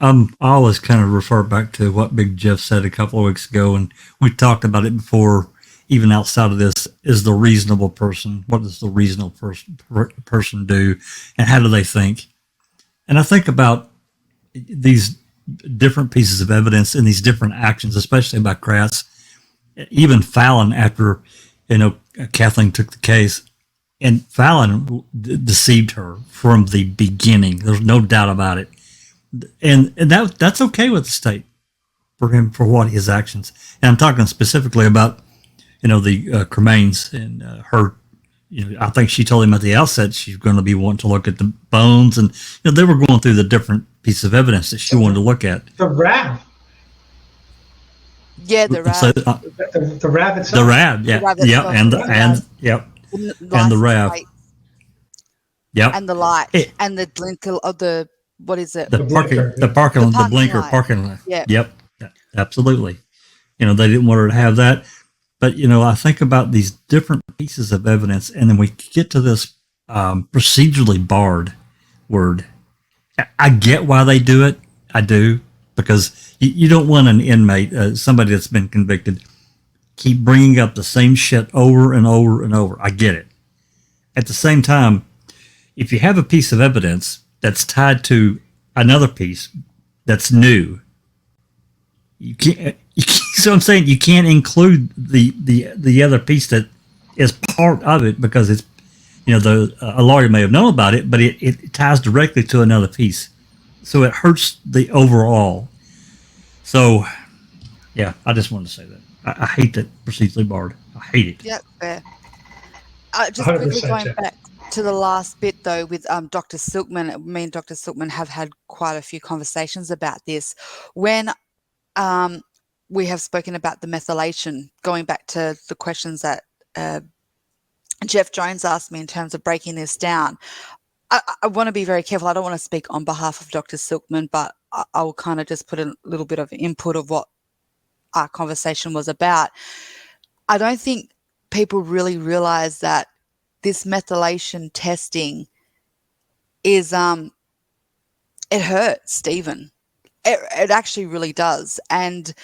[SPEAKER 3] I always kind of refer back to what Big Jeff said a couple of weeks ago, and we talked about it before, even outside of this, is the reasonable person. What does the reasonable person do, and how do they think? And I think about these different pieces of evidence and these different actions, especially by Kratz, even Fallon, after, Kathleen took the case, and Fallon deceived her from the beginning. There's no doubt about it. And that's okay with the state for him, for what his actions. And I'm talking specifically about, the cremains and her. I think she told him at the outset she's going to be wanting to look at the bones, and they were going through the different pieces of evidence that she wanted to look at.
[SPEAKER 2] The rat.
[SPEAKER 4] Yeah, the
[SPEAKER 3] So,
[SPEAKER 4] RAB.
[SPEAKER 2] The RAB itself.
[SPEAKER 3] the RAB, yeah,
[SPEAKER 4] The RAB
[SPEAKER 3] yeah,
[SPEAKER 4] itself,
[SPEAKER 3] and
[SPEAKER 4] the
[SPEAKER 3] yep,
[SPEAKER 4] license
[SPEAKER 3] and the RAB,
[SPEAKER 4] plate
[SPEAKER 3] yep.
[SPEAKER 4] and the light
[SPEAKER 3] It-
[SPEAKER 4] and the blinker of the, what is it?
[SPEAKER 3] the
[SPEAKER 2] blinker,
[SPEAKER 3] parking, the
[SPEAKER 4] parking
[SPEAKER 3] blinker,
[SPEAKER 4] light.
[SPEAKER 3] parking lot.
[SPEAKER 4] Yeah.
[SPEAKER 3] Yep, absolutely. You know, they didn't want her to have that. But, you know, I think about these different pieces of evidence, and then we get to this procedurally barred word. I get why they do it. I do, because you don't want an inmate, somebody that's been convicted, keep bringing up the same shit over and over and over. I get it. At the same time, if you have a piece of evidence that's tied to another piece that's new, you can't. So I'm saying you can't include the other piece that is part of it because it's, you know, a lawyer may have known about it, but it ties directly to another piece, so it hurts the overall. So, yeah, I just wanted to say that I hate that procedurally barred. I hate it.
[SPEAKER 4] Yeah, fair. Just quickly going back to the last bit though, with Dr. Silkman. Me and Dr. Silkman have had quite a few conversations about this. When we have spoken about the methylation, going back to the questions that Jeff Jones asked me in terms of breaking this down. I want to be very careful. I don't want to speak on behalf of Dr. Silkman, but I will kind of just put a little bit of input of what our conversation was about. I don't think people really realize that this methylation testing is, it hurts Stephen. It actually really does. And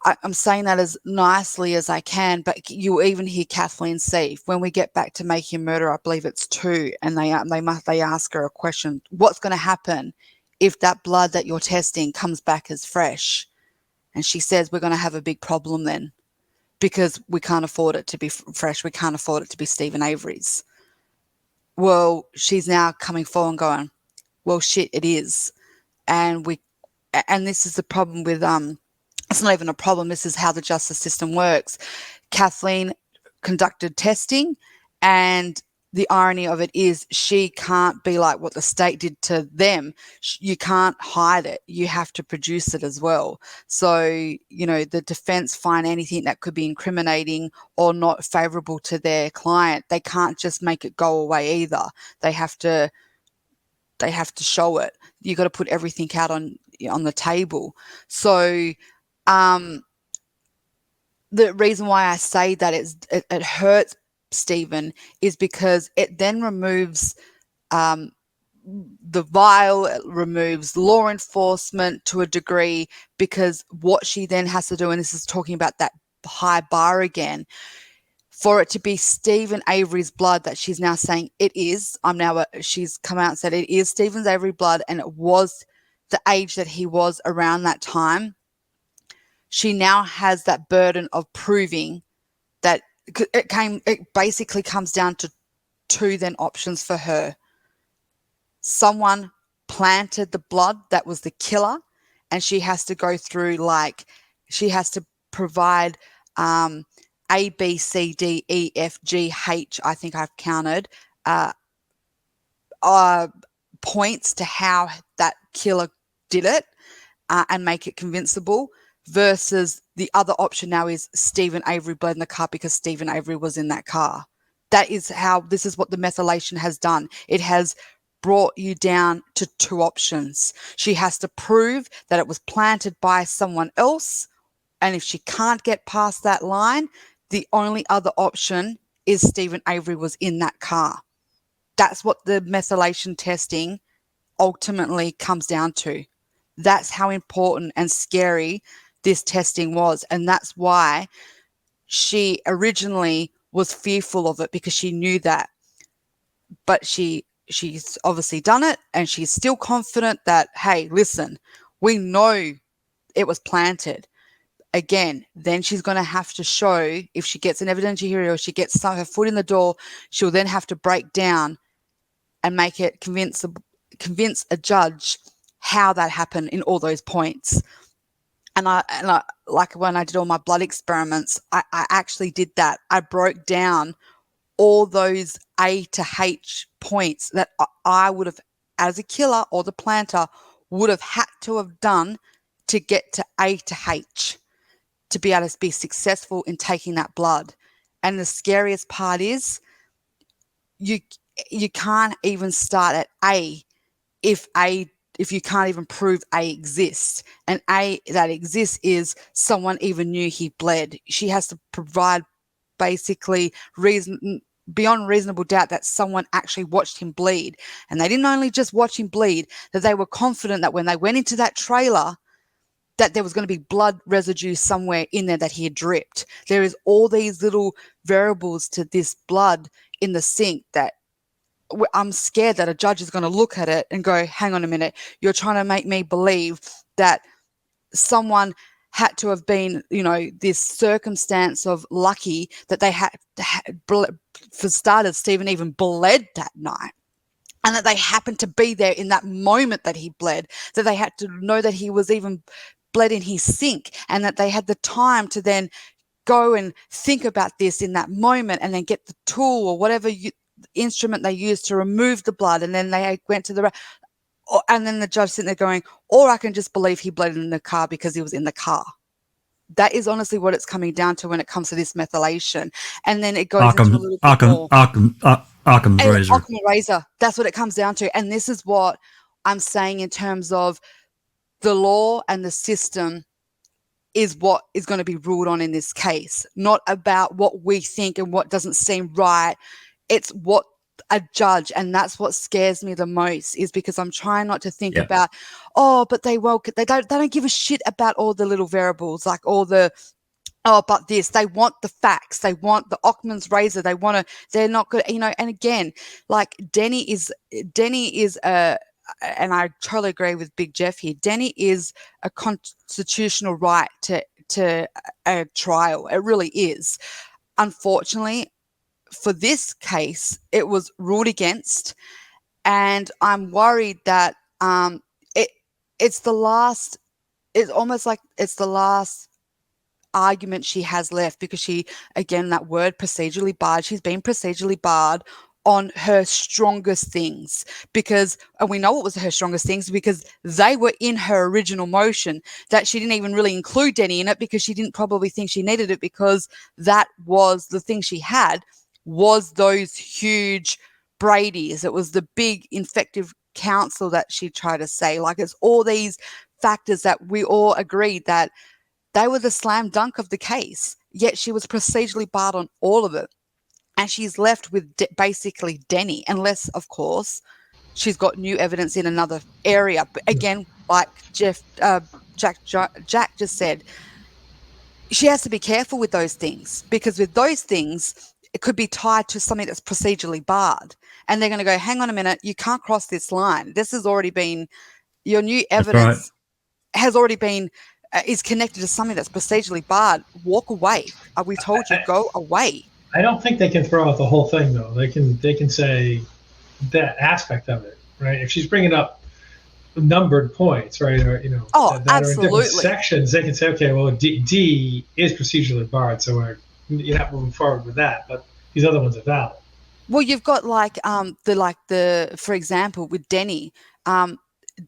[SPEAKER 4] I'm saying that as nicely as I can, but you even hear Kathleen say, when we get back to Making a Murderer, I believe it's 2, and they ask her a question: what's going to happen if that blood that you're testing comes back as fresh? And she says, we're going to have a big problem then, because we can't afford it to be fresh. We can't afford it to be Stephen Avery's. Well, she's now coming forward and going, well, shit, it is. And this is the problem with it's not even a problem. This is how the justice system works. Kathleen conducted testing, and the irony of it is she can't be like what the state did to them. You can't hide it. You have to produce it as well. So, you know, the defense find anything that could be incriminating or not favorable to their client. They can't just make it go away either. They have to show it. You got to put everything out on the table. So, the reason why I say that it hurts Stephen is because it then removes the vial, it removes law enforcement to a degree, because what she then has to do, and this is talking about that high bar again, for it to be Stephen Avery's blood that she's now saying it is. She's come out and said it is Stephen Avery blood, and it was the age that he was around that time. She now has that burden of proving that it basically comes down to 2 then options for her. Someone planted the blood that was the killer, and she has to go through, like, she has to provide A, B, C, D, E, F, G, H, I think I've counted, points to how that killer did it, and make it convincible, versus the other option now is Stephen Avery blood in the car because Stephen Avery was in that car. This is what the methylation has done. It has brought you down to 2 options. She has to prove that it was planted by someone else, and if she can't get past that line, the only other option is Stephen Avery was in that car. That's what the methylation testing ultimately comes down to. That's how important and scary this testing was, and that's why she originally was fearful of it, because she knew that. But she's obviously done it, and she's still confident that, hey, listen, we know it was planted. Again, then she's going to have to show, if she gets an evidentiary hearing or she gets her foot in the door, she'll then have to break down and make it convince a judge how that happened in all those points. And I like when I did all my blood experiments, I actually did that. I broke down all those A to H points that I would have, as a killer or the planter, would have had to have done to get to A to H. to be able to be successful in taking that blood. And the scariest part is you can't even start at A if you can't even prove A exists. And A that exists is someone even knew he bled. She has to provide basically beyond reasonable doubt that someone actually watched him bleed. And they didn't only just watch him bleed, that they were confident that when they went into that trailer, that there was going to be blood residue somewhere in there that he had dripped. There is all these little variables to this blood in the sink that I'm scared that a judge is going to look at it and go, hang on a minute, you're trying to make me believe that someone had to have been, this circumstance of lucky that they had for starters, Stephen even bled that night. And that they happened to be there in that moment that he bled, that they had to know that he was even bled in his sink, and that they had the time to then go and think about this in that moment and then get the tool or whatever instrument they used to remove the blood. And then they went to and then the judge sitting there going, or I can just believe he bled in the car because he was in the car. That is honestly what it's coming down to when it comes to this methylation. And then it goes into a little bit more.
[SPEAKER 3] Occam's razor.
[SPEAKER 4] Occam's razor. That's what it comes down to. And this is what I'm saying in terms of the law and the system is what is going to be ruled on in this case, not about what we think and what doesn't seem right. It's what a judge, and that's what scares me the most, is because I'm trying not to think about, but they don't give a shit about all the little variables, like all the, but this, they want the facts, they want the Occam's razor, they're not good, and again, like Denny is and I totally agree with Big Jeff here, Denny is a constitutional right to a trial. It really is. Unfortunately, for this case, it was ruled against, and I'm worried that it's almost like it's the last argument she has left, because she, again, that word procedurally barred, she's been procedurally barred on her strongest things, and we know what was her strongest things because they were in her original motion, that she didn't even really include Denny in it because she didn't probably think she needed it, because that was the thing she had, was those huge Brady's. It was the big infective counsel that she tried to say. Like, it's all these factors that we all agreed that they were the slam dunk of the case, yet she was procedurally barred on all of it. And she's left with basically Denny, unless, of course, she's got new evidence in another area. But again, like Jack just said, she has to be careful with those things, because with those things, it could be tied to something that's procedurally barred. And they're going to go, hang on a minute, you can't cross this line. This has already been, your new evidence has already been, is connected to something that's procedurally barred. Walk away. We told you, go away.
[SPEAKER 2] I don't think they can throw out the whole thing, though. They can say that aspect of it, right? If she's bringing up numbered points, right, or that are in different sections, they can say, okay, well, D is procedurally barred, so you're not moving forward with that, but these other ones are valid.
[SPEAKER 4] Well, you've got for example, with Denny,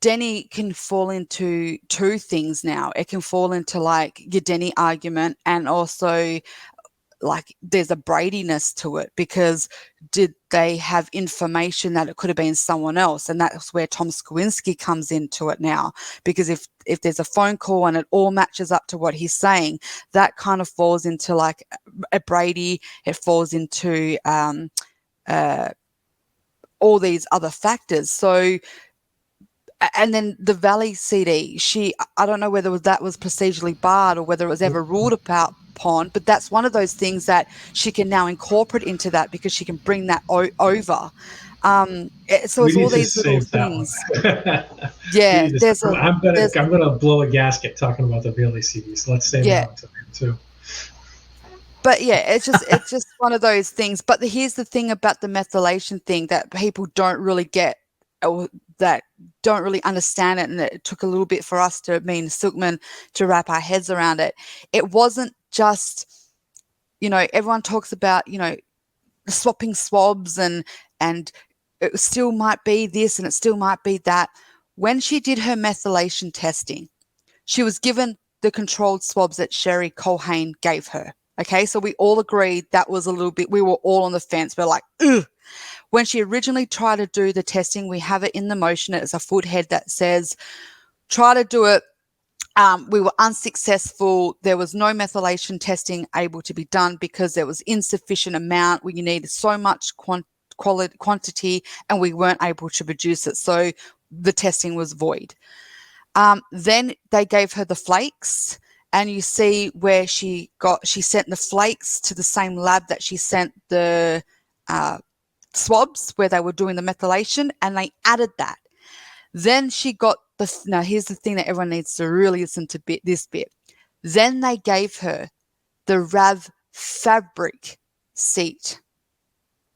[SPEAKER 4] Denny can fall into two things now. It can fall into like your Denny argument, and also like there's a Brady-ness to it, because did they have information that it could have been someone else? And that's where Tom Skowinski comes into it now, because if there's a phone call and it all matches up to what he's saying, that kind of falls into like a Brady. It falls into all these other factors. So, and then the Valley CD, I don't know whether that was procedurally barred or whether it was ever ruled upon, but that's one of those things that she can now incorporate into that, because she can bring that over. So it's all these little things. Yeah,
[SPEAKER 2] I'm gonna blow a gasket talking about the Valley CD, so let's save that one too.
[SPEAKER 4] But yeah, it's just one of those things. But here's the thing about the methylation thing that people don't really get, or that don't really understand it, and it took a little bit for us Silkman, to wrap our heads around it. It wasn't just, everyone talks about, swapping swabs and it still might be this and it still might be that. When she did her methylation testing, she was given the controlled swabs that Sherry Colhane gave her. Okay, so we all agreed that was a little bit, we were all on the fence. We're like, ugh. When she originally tried to do the testing, we have it in the motion. It's a foothead that says, try to do it. We were unsuccessful. There was no methylation testing able to be done because there was insufficient amount where you needed so much quantity and we weren't able to produce it. So the testing was void. Then they gave her the flakes, and you see where she sent the flakes to the same lab that she sent the swabs where they were doing the methylation, and they added that. Then she got now here's the thing that everyone needs to really listen to this bit. Then they gave her the RAV fabric seat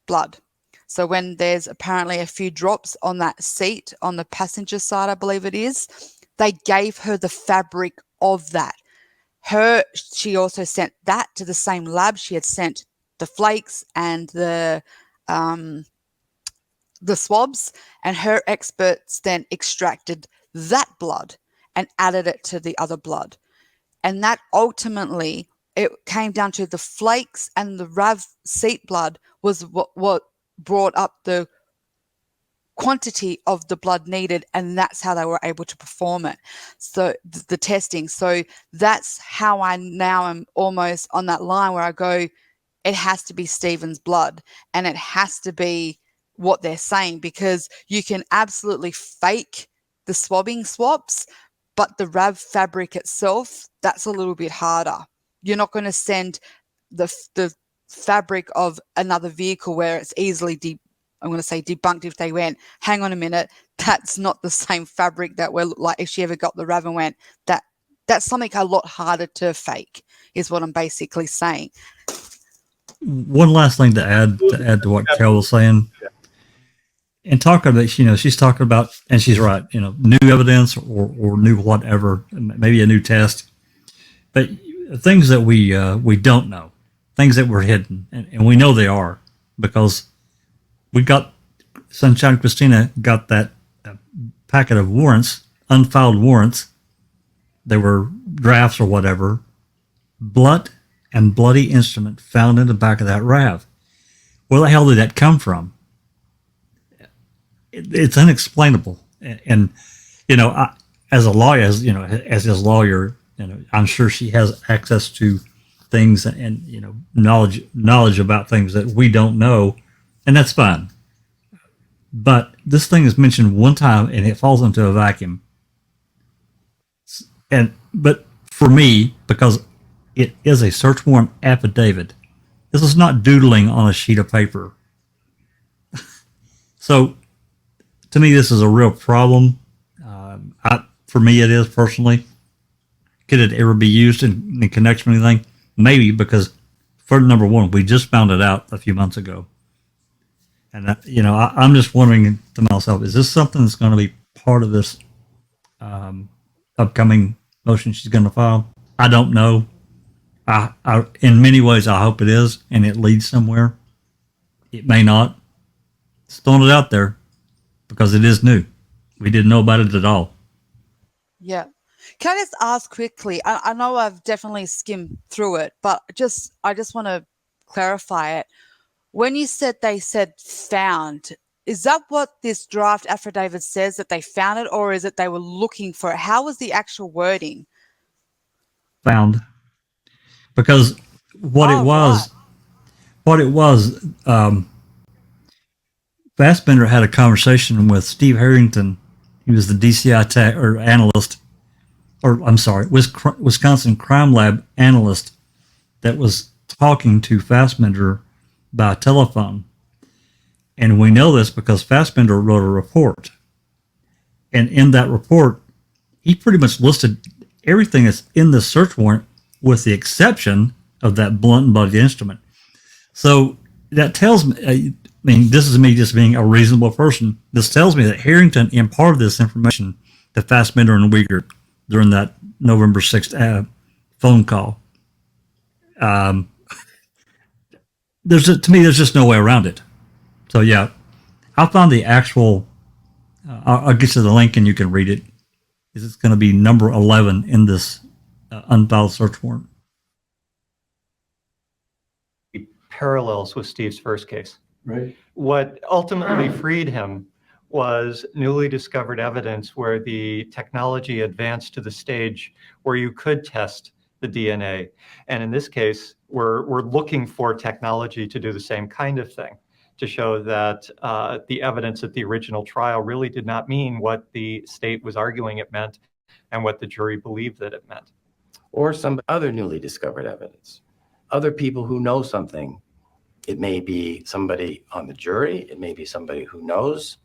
[SPEAKER 4] blood. So when there's apparently a few drops on that seat on the passenger side, I believe it is, they gave her the fabric of that. She also sent that to the same lab. She had sent the flakes and the swabs, and her experts then extracted that blood and added it to the other blood. And that ultimately, it came down to the flakes and the RAV seat blood was what brought up the quantity of the blood needed, and that's how they were able to perform it. So the testing. So that's how I now am almost on that line where I go, it has to be Stephen's blood, and it has to be what they're saying, because you can absolutely fake the swabs, but the RAV fabric itself, that's a little bit harder. You're not going to send the fabric of another vehicle where it's easily debunked if they went, hang on a minute, that's not the same fabric that we're like. If she ever got the RAV and went, that's something a lot harder to fake, is what I'm basically saying.
[SPEAKER 3] One last thing to add to what Kel was saying. And talking about, she's talking about, and she's right, new evidence or new whatever, maybe a new test, but things that we don't know, things that were hidden, and we know they are, because we got, Sunshine Christina got that packet of warrants, unfiled warrants. They were drafts or whatever, blood and bloody instrument found in the back of that RAV. Where the hell did that come from? It's unexplainable. And as a lawyer, as his lawyer, I'm sure she has access to things and knowledge about things that we don't know, and that's fine. But this thing is mentioned one time and it falls into a vacuum. But for me, because it is a search warrant affidavit, this is not doodling on a sheet of paper. So to me, this is a real problem. For me, it is personally. Could it ever be used in connection with anything? Maybe, because for number one, we just found it out a few months ago. And, I'm just wondering to myself, is this something that's going to be part of this upcoming motion she's going to file? I don't know. In many ways, I hope it is, and it leads somewhere. It may not. Just throwing it out there, because it is new. We didn't know about it at all.
[SPEAKER 4] Yeah. Can I just ask quickly? I know I've definitely skimmed through it, but I just want to clarify it. When you said they said found, is that what this draft affidavit says, that they found it, or is it they were looking for it? How was the actual wording?
[SPEAKER 3] Found. Because what it was, Fassbender had a conversation with Steve Harrington. He was the DCI Wisconsin Crime Lab analyst that was talking to Fassbender by telephone. And we know this because Fassbender wrote a report. And in that report, he pretty much listed everything that's in the search warrant with the exception of that blunt and bloody instrument. So that tells me, this is me just being a reasonable person. This tells me that Harrington imparted this information to Fassbender and Uyghur during that November 6th phone call. To me, there's just no way around it. So yeah, I found the actual, I'll get you the link and you can read it. It's going to be number 11 in this unfiled search warrant.
[SPEAKER 21] Parallels with Steve's first case.
[SPEAKER 19] Right.
[SPEAKER 21] What ultimately freed him was newly discovered evidence where the technology advanced to the stage where you could test the DNA. And in this case, we're looking for technology to do the same kind of thing, to show that the evidence at the original trial really did not mean what the state was arguing it meant and what the jury believed that it meant.
[SPEAKER 20] Or some other newly discovered evidence. Other people who know something. It may be somebody on the jury. It may be somebody who knows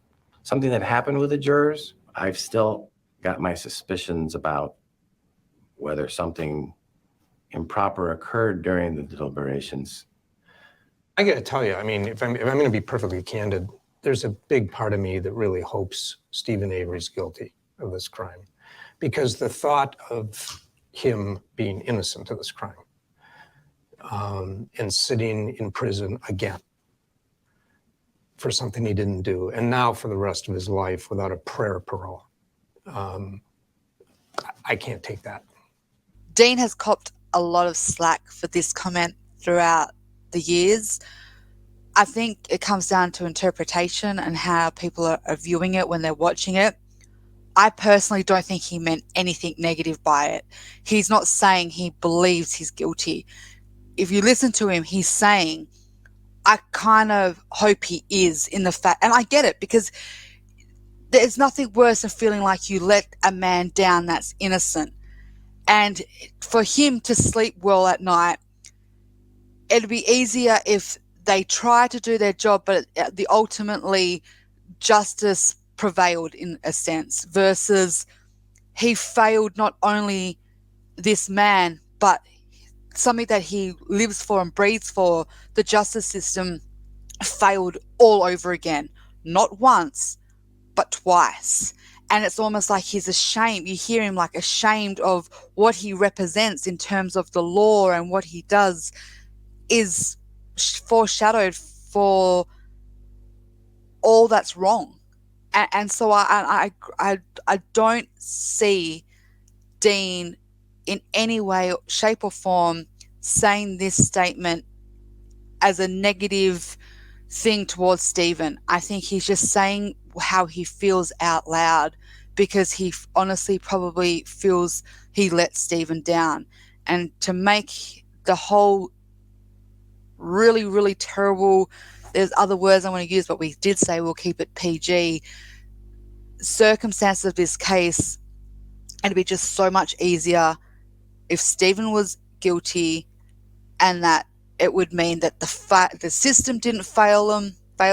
[SPEAKER 20] something that happened with the jurors. I've still got my suspicions about whether something improper occurred during the deliberations.
[SPEAKER 22] I got to tell you, I mean, if I'm going to be perfectly candid, there's a big part of me that really hopes Stephen Avery's guilty of this crime, because the thought of him being innocent of this crime and sitting in prison again for something he didn't do, and now for the rest of his life without a prayer of parole. I can't take that.
[SPEAKER 4] Dean has copped a lot of slack for this comment throughout the years. I think it comes down to interpretation and how people are viewing it when they're watching it. I personally don't think he meant anything negative by it. He's not saying he believes he's guilty. If you listen to him, he's saying, I kind of hope he is, in the fact, and I get it, because there's nothing worse than feeling like you let a man down that's innocent. And for him to sleep well at night, it'd be easier if they try to do their job, but ultimately justice prevailed in a sense, versus he failed not only this man, but something that he lives for and breathes for. The justice system failed all over again, not once, but twice. And it's almost like he's ashamed. You hear him like ashamed of what he represents in terms of the law, and what he does is foreshadowed for all that's wrong. And so I don't see Dean in any way, shape or form saying this statement as a negative thing towards Stephen. I think he's just saying how he feels out loud, because he honestly probably feels he let Stephen down. And to make the whole really, really terrible, there's other words I want to use, but we did say we'll keep it PG, circumstances of this case, it'd be just so much easier if Stephen was guilty, and that it would mean that the system didn't fail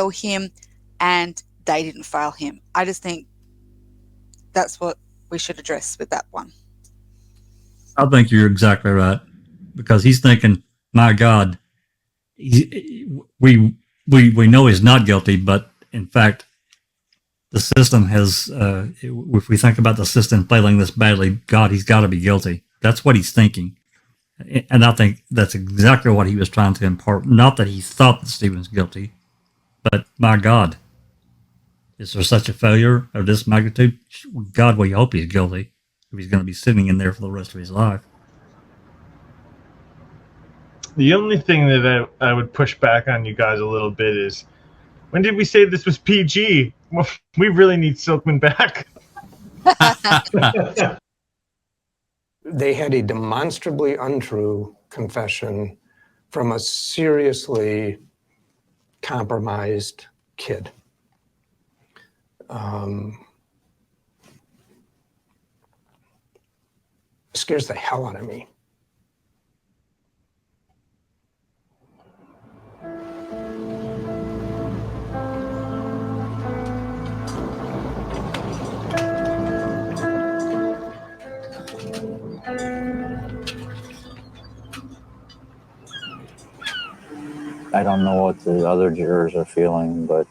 [SPEAKER 4] him, and they didn't fail him. I just think that's what we should address with that one.
[SPEAKER 3] I think you're exactly right, because he's thinking, my God, we know he's not guilty, but in fact, the system has, if we think about the system failing this badly, God, he's got to be guilty. That's what he's thinking. And I think that's exactly what he was trying to impart. Not that he thought that Stephen's guilty, but my God, is there such a failure of this magnitude? God, we hope he's guilty if he's going to be sitting in there for the rest of his life.
[SPEAKER 1] The only thing that I would push back on you guys a little bit is, when did we say this was PG? Well, we really need Silkman back.
[SPEAKER 22] They had a demonstrably untrue confession from a seriously compromised kid. Scares the hell out of me.
[SPEAKER 23] I don't know what the other jurors are feeling, but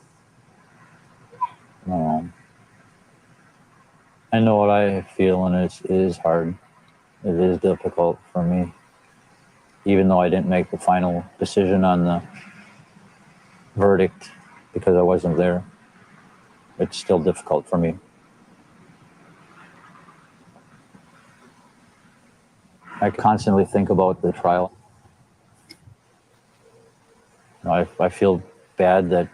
[SPEAKER 23] I know what I feel, and it is hard. It is difficult for me. Even though I didn't make the final decision on the verdict because I wasn't there, it's still difficult for me. I constantly think about the trial. I feel bad that,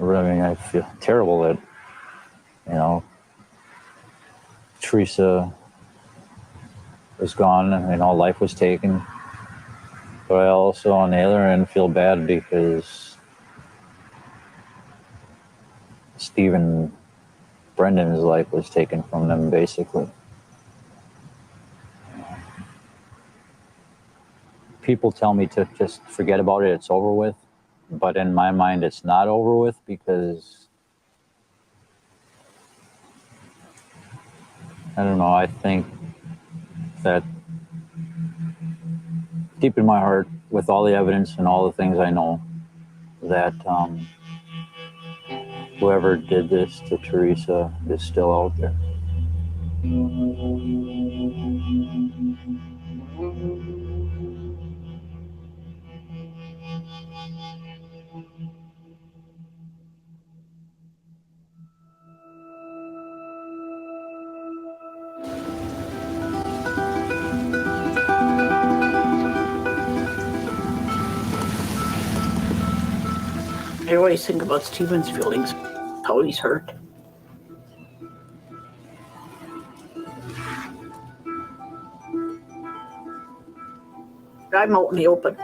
[SPEAKER 23] I feel terrible that, Teresa was gone and life was taken. But I also, on the other end, feel bad because Stephen Brendan's life was taken from them, basically. People tell me to just forget about it, it's over with. But in my mind, it's not over with because, I don't know, I think that deep in my heart, with all the evidence and all the things I know, that whoever did this to Teresa is still out there.
[SPEAKER 17] I always think about Stephen's feelings, how he's hurt. I'm out in the open.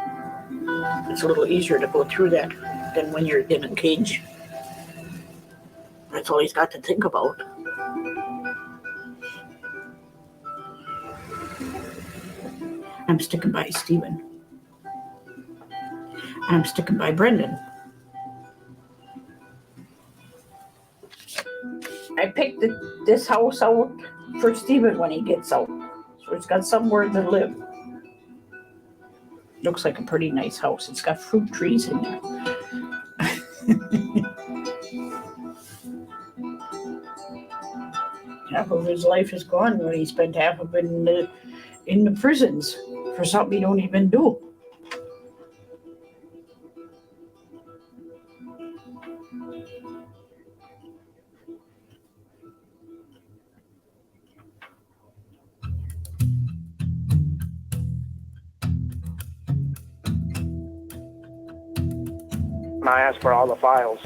[SPEAKER 17] It's a little easier to go through that than when you're in a cage. That's all he's got to think about. I'm sticking by Stephen. And I'm sticking by Brendan. I picked this house out for Stephen when he gets out. So it's got somewhere to live. Looks like a pretty nice house. It's got fruit trees in there. Half of his life is gone when he spent half of it in the prisons for something he don't even do.
[SPEAKER 5] I asked for all the files.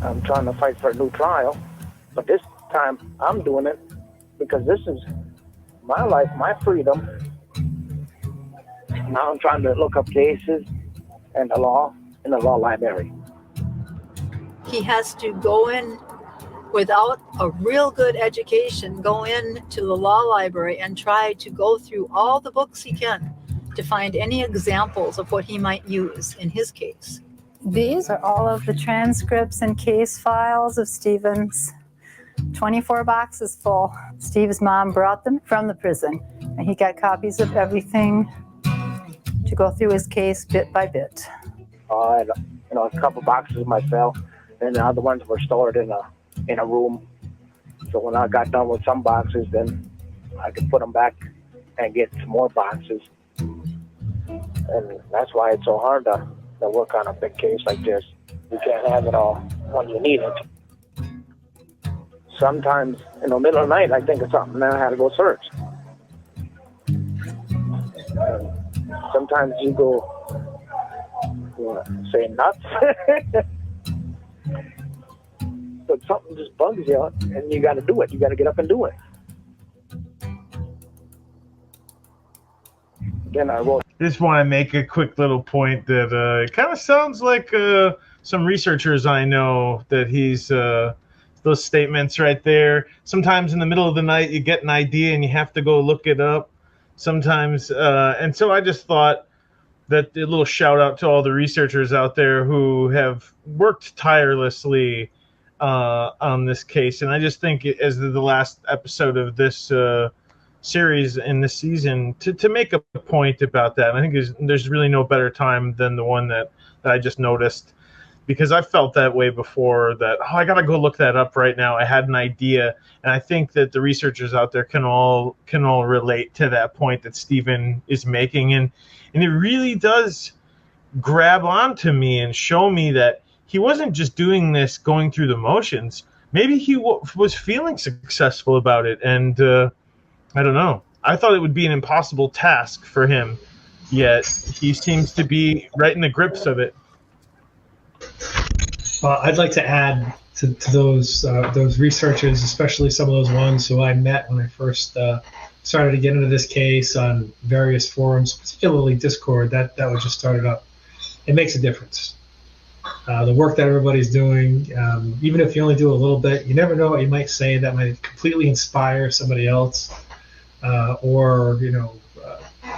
[SPEAKER 5] I'm trying to fight for a new trial, but this time I'm doing it because this is my life, my freedom. Now I'm trying to look up cases and the law in the law library.
[SPEAKER 6] He has to go in without a real good education, go in to the law library and try to go through all the books he can to find any examples of what he might use in his case.
[SPEAKER 9] These are all of the transcripts and case files of Stephen's 24 boxes full. Steve's mom brought them from the prison, and he got copies of everything to go through his case bit by bit.
[SPEAKER 5] I had, a couple boxes myself, and the other ones were stored in a room. So when I got done with some boxes, then I could put them back and get some more boxes. And that's why it's so hard to work on a big case like this. You can't have it all when you need it. Sometimes in the middle of the night, I think of something, then I had to go search. And sometimes you go, say nuts, but something just bugs you, and you got to do it. You got to get up and do it. Then I wrote.
[SPEAKER 1] Just want to make a quick little point that it kind of sounds like some researchers I know that he's those statements right there. Sometimes in the middle of the night you get an idea and you have to go look it up. Sometimes, and so I just thought that a little shout out to all the researchers out there who have worked tirelessly on this case. And I just think as the last episode of this series in this season to make a point about that. And I think there's really no better time than the one that I just noticed, because I felt that way before, that I gotta go look that up right now. I had an idea, and I think that the researchers out there can all relate to that point that Stephen is making, and it really does grab onto me and show me that he wasn't just doing this going through the motions. Maybe he was feeling successful about it, and I don't know. I thought it would be an impossible task for him, yet he seems to be right in the grips of it.
[SPEAKER 2] Well, I'd like to add to those researchers, especially some of those ones who I met when I first started to get into this case on various forums, particularly Discord. That was just started up. It makes a difference. The work that everybody's doing, even if you only do a little bit, you never know what you might say that might completely inspire somebody else, or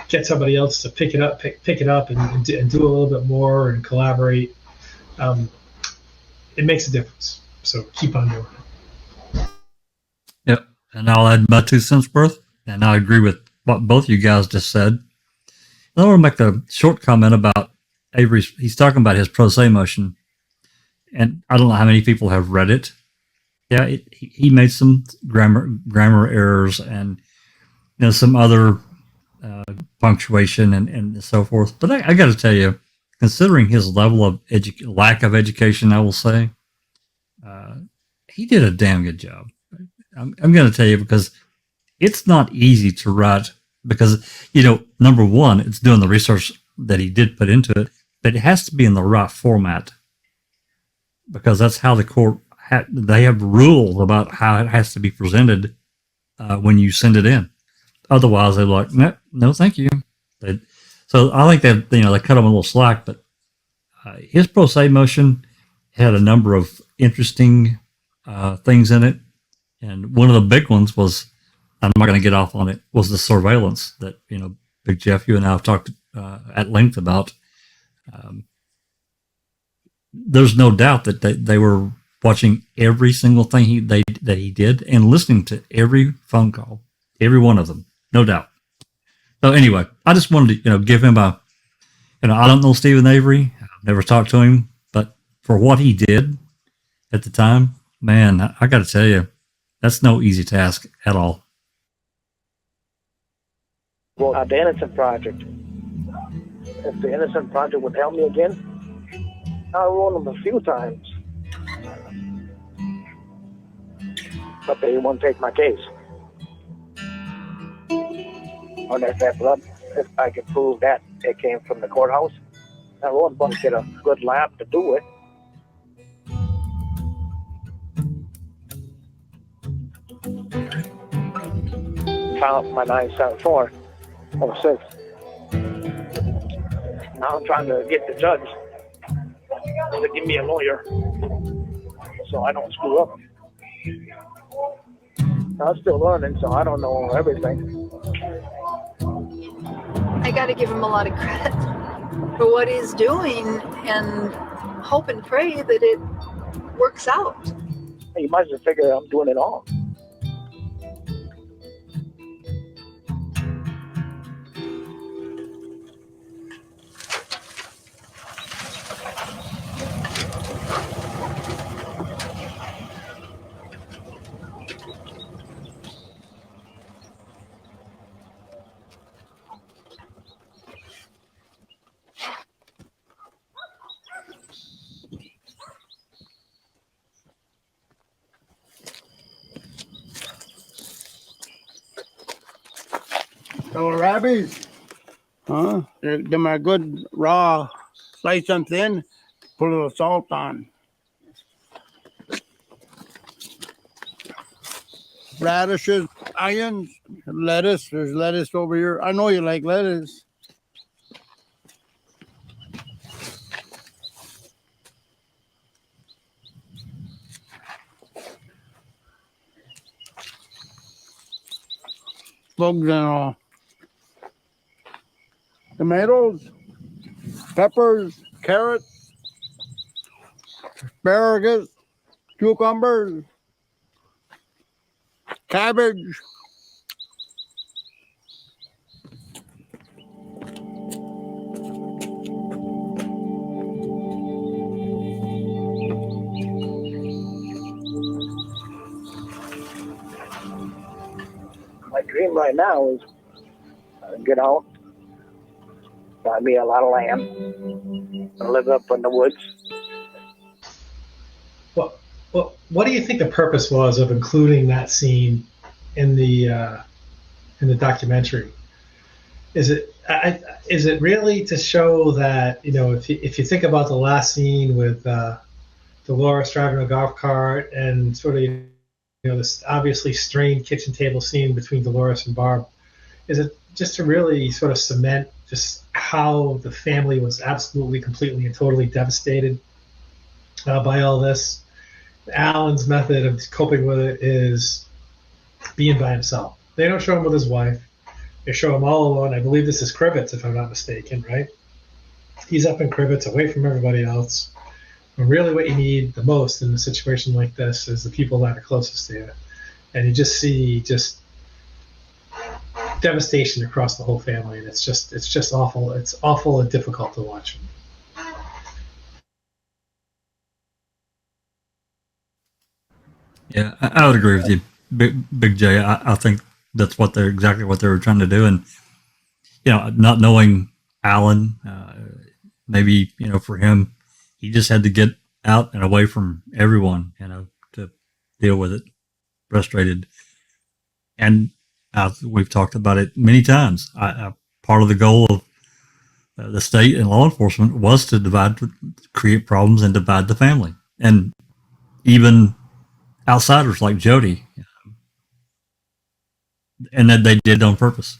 [SPEAKER 2] get somebody else to pick it up and do a little bit more and collaborate. It makes a difference. So keep on doing it.
[SPEAKER 3] Yep. And I'll add my 2 cents worth. And I agree with what both you guys just said. I want to make a short comment about Avery. He's talking about his pro se motion. And I don't know how many people have read it. Yeah, he made some grammar errors and some other punctuation and so forth. But I got to tell you, considering his level of lack of education, I will say, he did a damn good job. I'm going to tell you, because it's not easy to write, because, number one, it's doing the research that he did put into it, but it has to be in the right format, because that's how the court, they have rules about how it has to be presented when you send it in. Otherwise, they're like, no, thank you. So I think that they cut him a little slack, but his pro se motion had a number of interesting things in it, and one of the big ones was, I'm not going to get off on it, was the surveillance that Big Jeff, you and I have talked at length about. There's no doubt that they were watching every single thing that he did and listening to every phone call, every one of them, no doubt. So anyway, I just wanted to give him a, I don't know Stephen Avery, I've never talked to him, but for what he did at the time, man, I got to tell you, that's no easy task at all.
[SPEAKER 5] Well, the Innocent Project. If the Innocent Project would help me again, I wrote them a few times. But they won't take my case. Or that blood, if I can prove that it came from the courthouse, I won't get a good lab to do it. Found my 974 or 6. Now I'm trying to get the judge to give me a lawyer so I don't screw up. I'm still learning, so I don't know everything.
[SPEAKER 6] I got to give him a lot of credit for what he's doing and hope and pray that it works out.
[SPEAKER 5] You might as well figure I'm doing it all.
[SPEAKER 10] So rabbits, huh? Them are good raw. Slice them thin, put a little salt on. Radishes, onions, lettuce. There's lettuce over here. I know you like lettuce. Bugs and all. Tomatoes, peppers, carrots, asparagus, cucumbers, cabbage.
[SPEAKER 5] My dream right now is get out, buy me a lot of land, and live up in the woods.
[SPEAKER 2] Well, what do you think the purpose was of including that scene in the in the documentary. Is it really to show that, if you think about the last scene with Dolores driving a golf cart and sort of, this obviously strained kitchen table scene between Dolores and Barb, is it just to really sort of cement just how the family was absolutely, completely, and totally devastated by all this? Alan's method of coping with it is being by himself. They don't show him with his wife. They show him all alone. I believe this is Crivets, if I'm not mistaken, right? He's up in Crivets, away from everybody else. And really what you need the most in a situation like this is the people that are closest to you. And you just see devastation across the whole family, and it's just awful. It's awful and difficult to watch.
[SPEAKER 3] Yeah, I would agree with you, Big J. I think that's exactly what they were trying to do, and not knowing Alan, maybe for him, he just had to get out and away from everyone, to deal with it. Frustrated, and we've talked about it many times. Part of the goal of the state and law enforcement was to create problems and divide the family, and even outsiders like Jody, and that they did on purpose.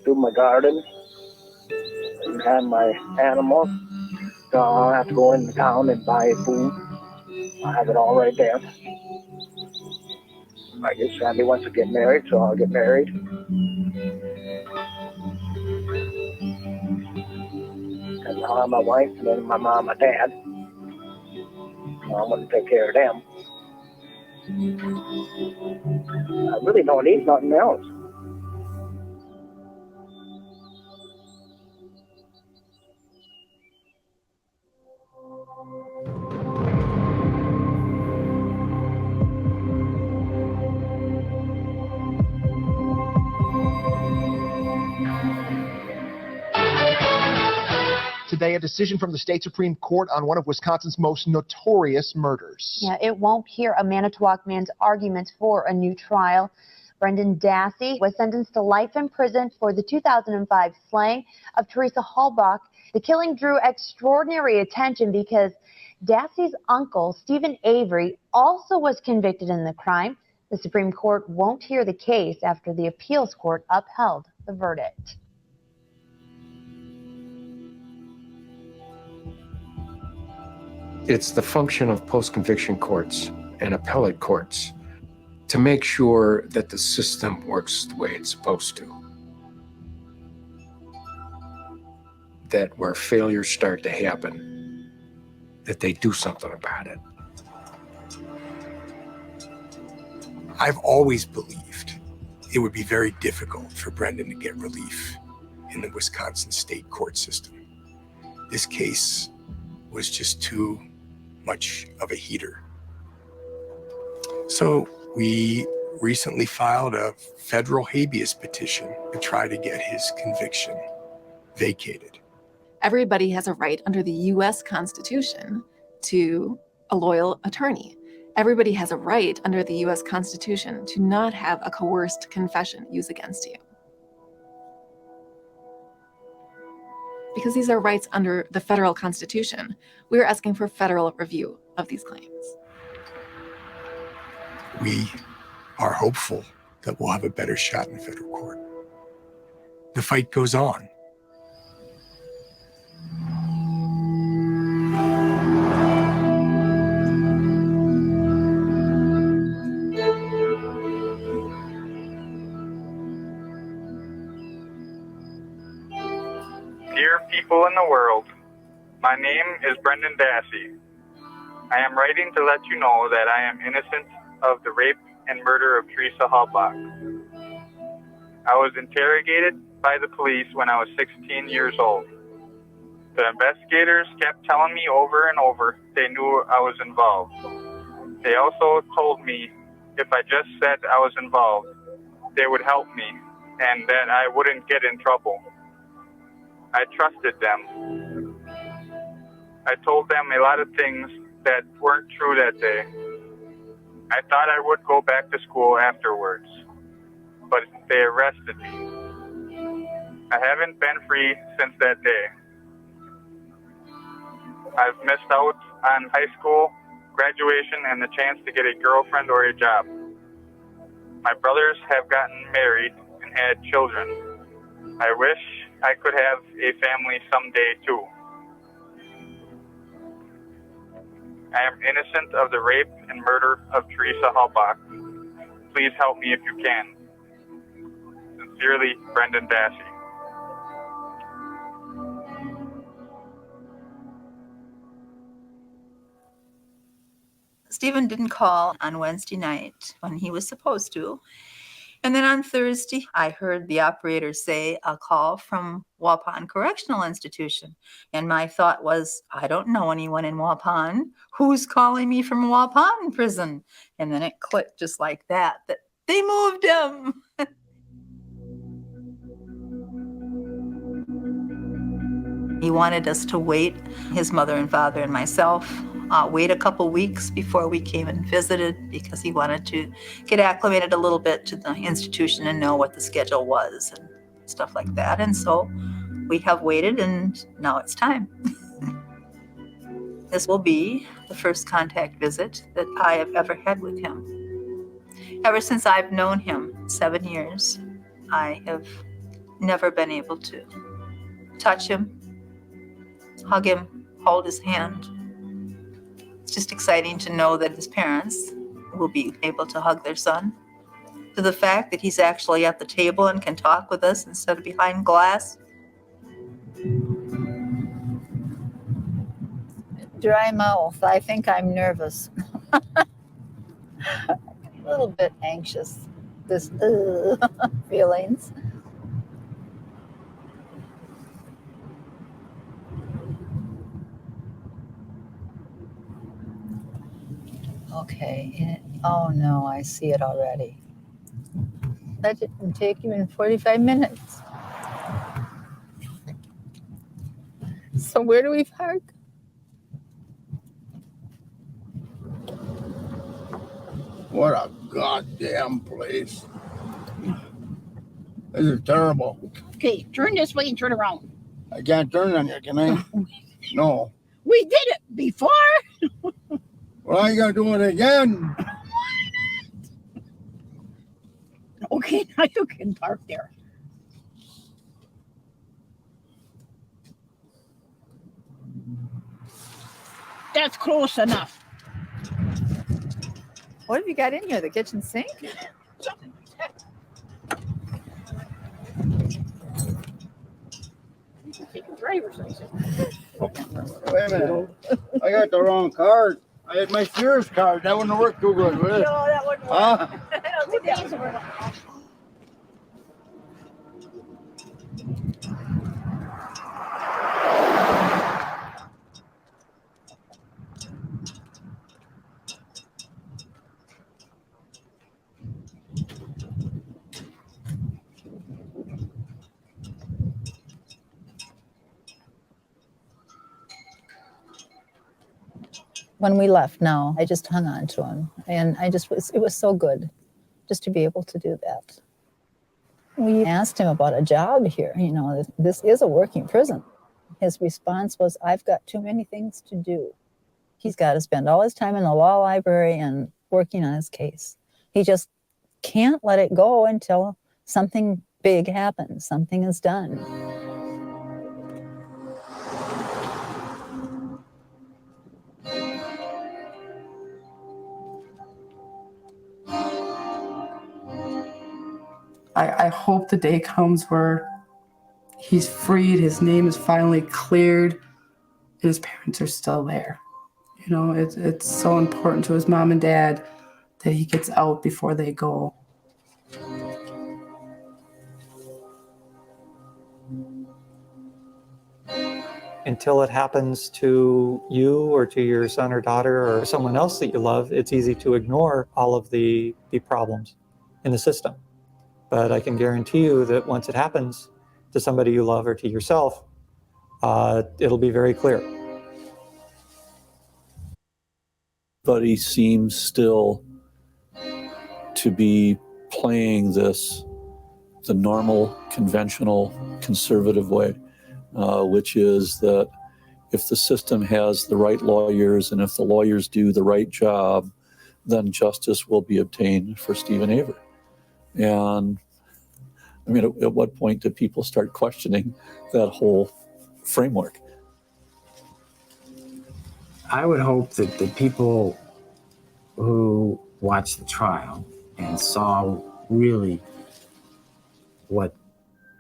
[SPEAKER 5] Do my garden and have my animals. So I don't have to go into town and buy food. I have it all right there. I guess Sandy wants to get married, so I'll get married. And I'll have my wife and then my mom, my dad. So I'm going to take care of them. I really don't need nothing else.
[SPEAKER 11] Today, a decision from the state Supreme Court on one of Wisconsin's most notorious murders.
[SPEAKER 12] Yeah, it won't hear a Manitowoc man's arguments for a new trial. Brendan Dassey was sentenced to life in prison for the 2005 slaying of Teresa Halbach. The killing drew extraordinary attention because Dassey's uncle, Stephen Avery, also was convicted in the crime. The Supreme Court won't hear the case after the appeals court upheld the verdict.
[SPEAKER 15] It's the function of post-conviction courts and appellate courts to make sure that the system works the way it's supposed to. That where failures start to happen, that they do something about it.
[SPEAKER 13] I've always believed it would be very difficult for Brendan to get relief in the Wisconsin state court system. This case was just too much of a heater. So we recently filed a federal habeas petition to try to get his conviction vacated.
[SPEAKER 24] Everybody has a right under the U.S. Constitution to a loyal attorney. Everybody has a right under the U.S. Constitution to not have a coerced confession used against you. Because these are rights under the federal Constitution, we are asking for federal review of these claims.
[SPEAKER 13] We are hopeful that we'll have a better shot in federal court. The fight goes on.
[SPEAKER 25] Dear people in the world, my name is Brendan Dassey. I am writing to let you know that I am innocent of the rape and murder of Teresa Halbach. I was interrogated by the police when I was 16 years old. The investigators kept telling me over and over they knew I was involved. They also told me if I just said I was involved, they would help me and that I wouldn't get in trouble. I trusted them. I told them a lot of things that weren't true that day. I thought I would go back to school afterwards, but they arrested me. I haven't been free since that day. I've missed out on high school, graduation, and the chance to get a girlfriend or a job. My brothers have gotten married and had children. I wish I could have a family someday too. I am innocent of the rape and murder of Teresa Halbach. Please help me if you can. Sincerely, Brendan Dassey.
[SPEAKER 6] Stephen didn't call on Wednesday night when he was supposed to. And then on Thursday, I heard the operator say a call from Waupun Correctional Institution. And my thought was, I don't know anyone in Waupun. Who's calling me from Waupun prison? And then it clicked just like that they moved him. He wanted us to wait, his mother and father and myself, wait a couple weeks before we came and visited because he wanted to get acclimated a little bit to the institution and know what the schedule was and stuff like that. And so we have waited, and now it's time. This will be the first contact visit that I have ever had with him. Ever since I've known him, 7 years, I have never been able to touch him, hug him, hold his hand. It's just exciting to know that his parents will be able to hug their son. To the fact that he's actually at the table and can talk with us instead of behind glass. Dry mouth. I think I'm nervous. A little bit anxious. This feelings. Okay. Oh no, I see it already. That didn't take even 45 minutes. So where do we park?
[SPEAKER 10] What a goddamn place. This is terrible.
[SPEAKER 17] Okay, turn this way and turn around.
[SPEAKER 10] I can't turn on you, can I? No.
[SPEAKER 17] We did it before.
[SPEAKER 10] Well, I gotta do it again.
[SPEAKER 17] Okay, now you can park there. That's close enough.
[SPEAKER 6] What have you got in here? The kitchen sink?
[SPEAKER 17] Something like that. Take a driver's license.
[SPEAKER 10] Wait a minute. I got the wrong card. I had my Sears card. That wouldn't work too good, would it?
[SPEAKER 17] No, that wouldn't work.
[SPEAKER 10] Huh?
[SPEAKER 17] I don't think that would work.
[SPEAKER 6] When we left, no, I just hung on to him. And it was so good just to be able to do that. We asked him about a job here. You know, this is a working prison. His response was, I've got too many things to do. He's got to spend all his time in the law library and working on his case. He just can't let it go until something big happens, something is done.
[SPEAKER 7] I hope the day comes where he's freed, his name is finally cleared, and his parents are still there. You know, it's so important to his mom and dad that he gets out before they go.
[SPEAKER 21] Until it happens to you or to your son or daughter or someone else that you love, it's easy to ignore all of the problems in the system. But I can guarantee you that once it happens to somebody you love or to yourself, it'll be very clear.
[SPEAKER 19] But he seems still to be playing this the normal, conventional, conservative way, which is that if the system has the right lawyers and if the lawyers do the right job, then justice will be obtained for Steven Avery. And I mean, at what point do people start questioning that whole framework?
[SPEAKER 8] I would hope that the people who watched the trial and saw really what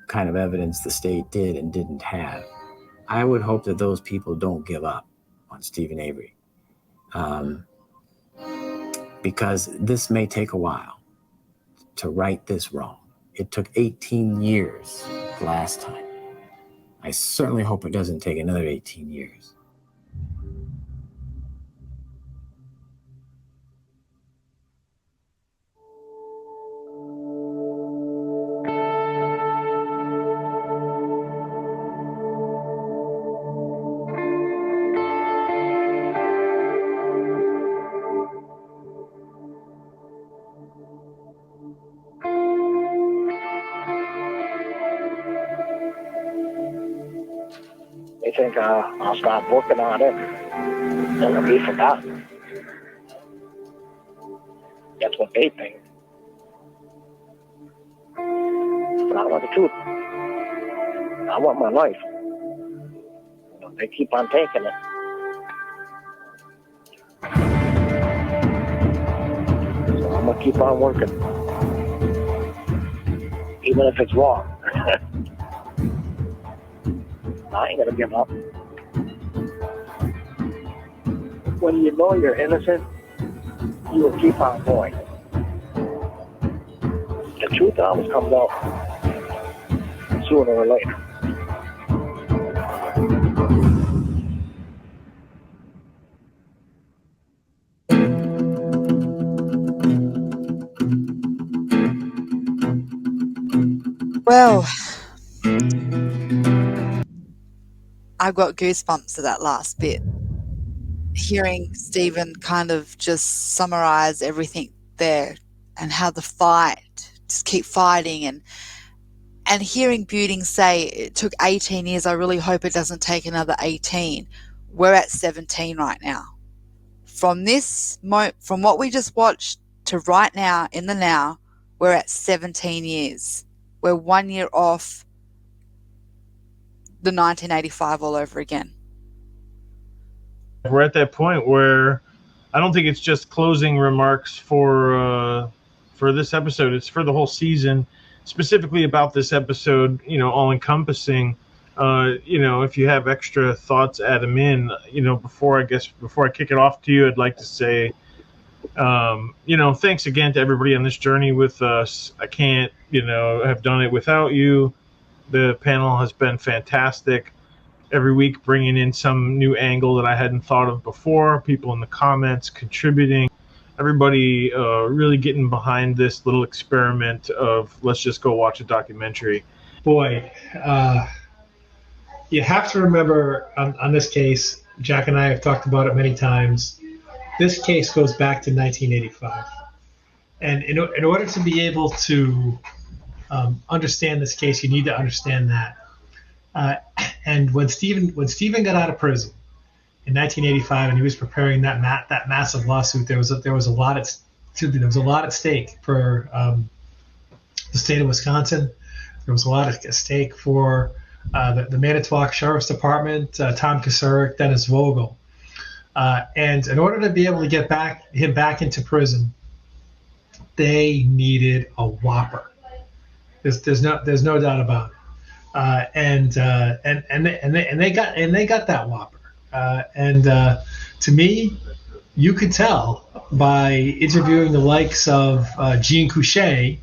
[SPEAKER 8] kind of evidence the state did and didn't have, I would hope that those people don't give up on Steven Avery. Because this may take a while to right this wrong. It took 18 years last time. I certainly hope it doesn't take another 18 years.
[SPEAKER 5] They think I'll stop working on it and it'll be forgotten. That's what they think. But I want the truth. I want my life. They keep on taking it. So I'm gonna keep on working. Even if it's wrong. I ain't gonna give up. When you know you're innocent, you will keep on going. The truth always comes out sooner or later.
[SPEAKER 4] Well, I got goosebumps at that last bit. Hearing Steven kind of just summarize everything there and how the fight, just keep fighting, and hearing Buting say it took 18 years, I really hope it doesn't take another 18. We're at 17 right now. From what we just watched to right now, in the now, we're at 17 years. We're 1 year off the 1985 all over again.
[SPEAKER 1] We're at that point where I don't think it's just closing remarks for this episode. It's for the whole season, specifically about this episode, all encompassing. If you have extra thoughts, add them in. Before I kick it off to you, I'd like to say, thanks again to everybody on this journey with us. I can't, have done it without you. The panel has been fantastic. Every week bringing in some new angle that I hadn't thought of before. People in the comments contributing. Everybody really getting behind this little experiment of let's just go watch a documentary.
[SPEAKER 2] Boy, you have to remember on this case, Jack and I have talked about it many times. This case goes back to 1985. And in order to be able to understand this case, you need to understand that. And when Steven got out of prison in 1985, and he was preparing that massive lawsuit, there was a lot at stake for the state of Wisconsin. There was a lot at stake for the Manitowoc Sheriff's Department, Tom Kasurek, Dennis Vogel, and in order to be able to get him back into prison, they needed a whopper. There's no doubt about it. And they got that whopper. To me, you could tell by interviewing the likes of Jean Couché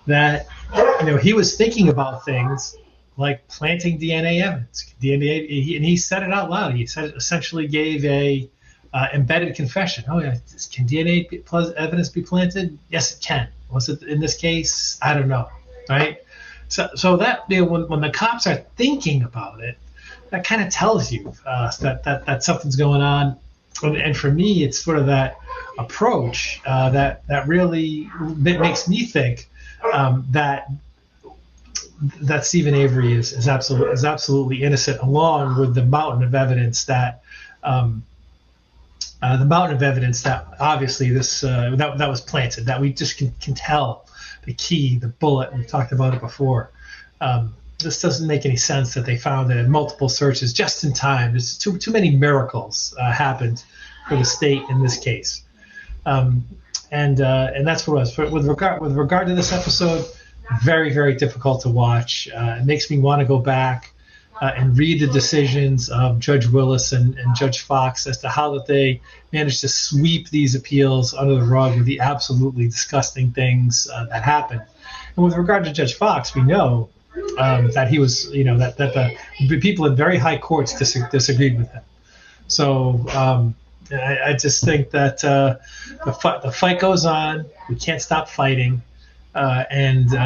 [SPEAKER 2] that he was thinking about things like planting DNA evidence. And he said it out loud. He essentially gave a embedded confession. Oh yeah, can DNA evidence be planted? Yes, it can. Was it in this case? I don't know. Right. So that when the cops are thinking about it, that kind of tells you that something's going on. and for me, it's sort of that approach that really makes me think that Stephen Avery is absolutely innocent, along with the mountain of evidence that obviously this that was planted, that we just can tell the key, the bullet. We've talked about it before. This doesn't make any sense that they found it in multiple searches just in time. There's too many miracles happened for the state in this case, and that's what it was. With regard to this episode, very, very difficult to watch. It makes me want to go back and read the decisions of Judge Willis and Judge Fox as to how that they managed to sweep these appeals under the rug with the absolutely disgusting things that happened. And with regard to Judge Fox, we know that he was, that the people in very high courts disagreed with him. So I just think that the fight goes on. We can't stop fighting. It's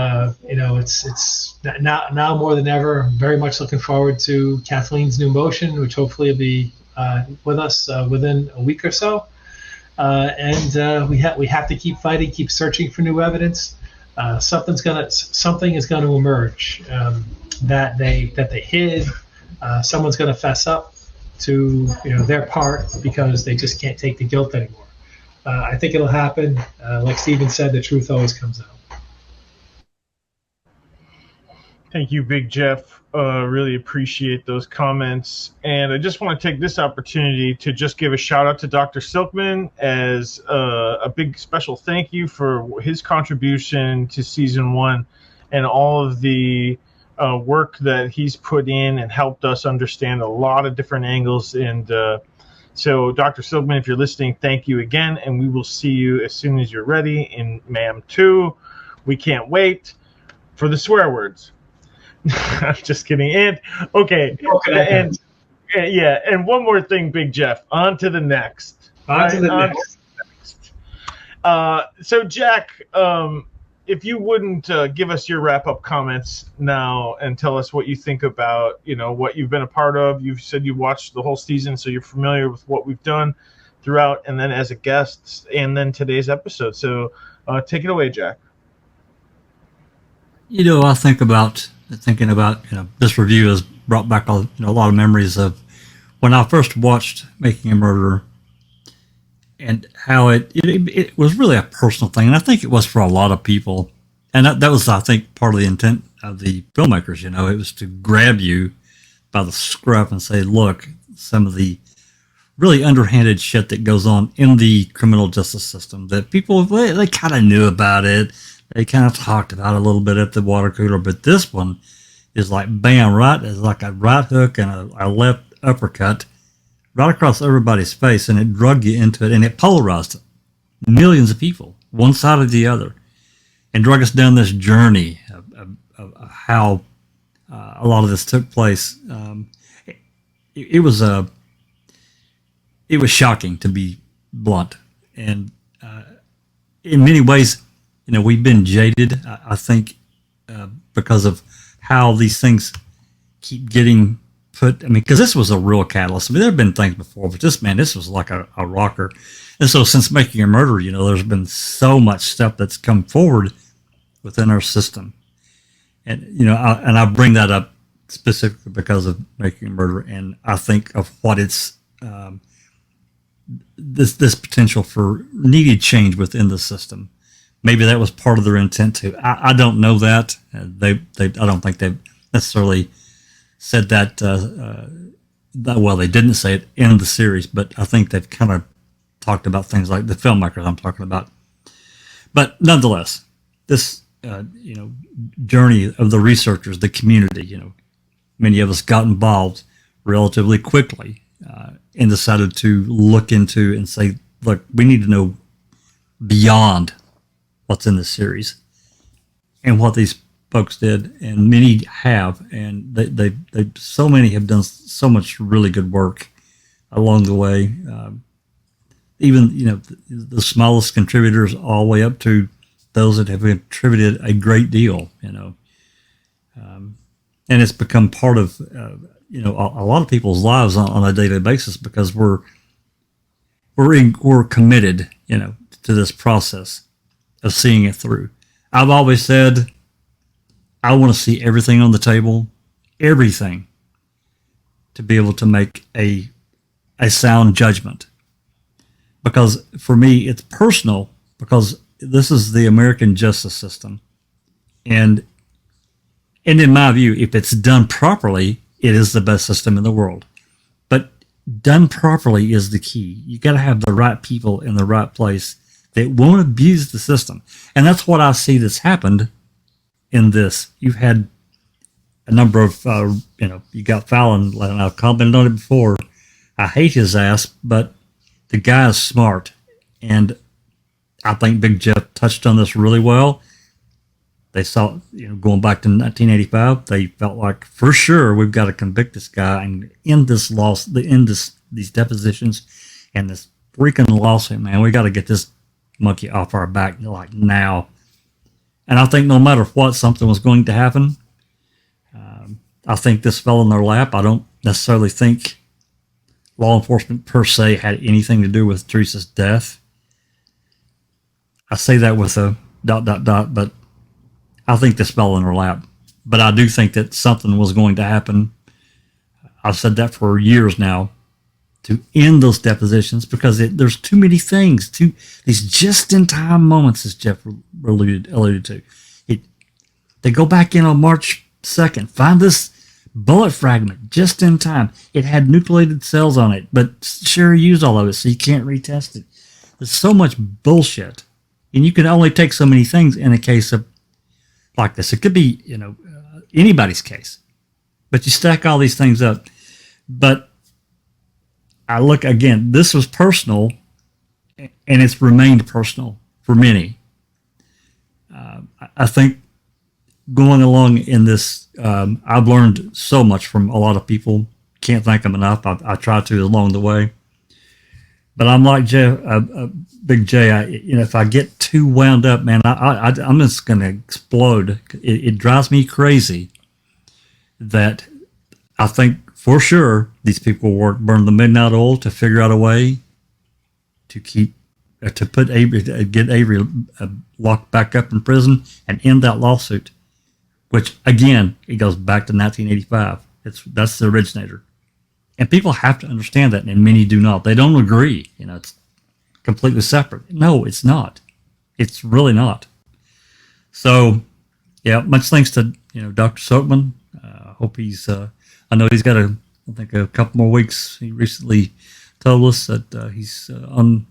[SPEAKER 2] now more than ever, very much looking forward to Kathleen's new motion, which hopefully will be with us within a week or so. We have to keep fighting, keep searching for new evidence. Something is going to emerge that they hid. Someone's going to fess up to their part because they just can't take the guilt anymore. I think it'll happen. Like Stephen said, the truth always comes out.
[SPEAKER 1] Thank you, Big Jeff. Really appreciate those comments. And I just want to take this opportunity to just give a shout out to Dr. Silkman as a big special thank you for his contribution to season 1 and all of the work that he's put in and helped us understand a lot of different angles. And so, Dr. Silkman, if you're listening, thank you again. And we will see you as soon as you're ready in MAM 2. We can't wait for the swear words. I'm just kidding. And okay. And one more thing, Big Jeff. On to the next. So Jack, if you wouldn't give us your wrap-up comments now and tell us what you think about, what you've been a part of. You've said you watched the whole season, so you're familiar with what we've done throughout, and then as a guest, and then today's episode. So take it away, Jack.
[SPEAKER 3] I thinking about this review has brought back a lot of memories of when I first watched Making a Murderer, and how it was really a personal thing, and I think it was for a lot of people, and that was, I think, part of the intent of the filmmakers. It was to grab you by the scruff and say, look, some of the really underhanded shit that goes on in the criminal justice system that people, they kind of knew about it. They kind of talked about it a little bit at the water cooler, but this one is like bam, right? It's like a right hook and a left uppercut right across everybody's face, and it drug you into it, and it polarized millions of people, one side or the other, and drug us down this journey of how a lot of this took place. It was shocking, to be blunt, and in many ways, we've been jaded, I think, because of how these things keep getting put. Because this was a real catalyst. There have been things before, but this was like a rocker. And so since Making a Murderer, there's been so much stuff that's come forward within our system. And, I bring that up specifically because of Making a Murderer, and I think of what it's, this potential for needed change within the system. Maybe that was part of their intent too. I don't know that. I don't think they've necessarily said that. Well, they didn't say it in the series, but I think they've kind of talked about things like the filmmakers I'm talking about. But nonetheless, this journey of the researchers, the community, many of us got involved relatively quickly and decided to look into and say, look, we need to know beyond what's in the series and what these folks did, and many have, and they so many have done so much really good work along the way. Even the smallest contributors all the way up to those that have contributed a great deal. And it's become part of a lot of people's lives on a daily basis, because we're we're committed, to this process of seeing it through. I've always said I want to see everything on the table, everything, to be able to make a sound judgment. Because for me, it's personal, because this is the American justice system. And in my view, if it's done properly, it is the best system in the world. But done properly is the key. You got to have the right people in the right place that won't abuse the system. And that's what I see that's happened in this. You've had a number of, you got Fallon, and I've commented on it before. I hate his ass, but the guy is smart. And I think Big Jeff touched on this really well. They saw, going back to 1985, they felt like, for sure, we've got to convict this guy and end this these depositions and this freaking lawsuit, man. We got to get this monkey off our back, like, now. And I think no matter what, something was going to happen. I think this fell in their lap. I don't necessarily think law enforcement per se had anything to do with Teresa's death. I say that with a ... but I think this fell in her lap. But I do think that something was going to happen. I've said that for years now, to end those depositions, because there's too many things, these just-in-time moments, as Jeff alluded to. They go back in on March 2nd, find this bullet fragment just in time. It had nucleated cells on it, but Sherry used all of it, so you can't retest it. There's so much bullshit. And you can only take so many things in a case of like this. It could be, anybody's case. But you stack all these things up. But I look, again, this was personal, and it's remained personal for many. I think going along in this, I've learned so much from a lot of people. Can't thank them enough. I try to along the way. But I'm like Big J. If I get too wound up, man, I'm just going to explode. It drives me crazy that I think for sure these people burn the midnight oil to figure out a way to put Avery, get Avery locked back up in prison and end that lawsuit. Which again, it goes back to 1985. That's the originator. And people have to understand that, and many do not. They don't agree. It's completely separate. No, it's not. It's really not. So, yeah, much thanks to Dr. Silkman. Hope he's. I know he's got I think a couple more weeks. He recently told us that he's on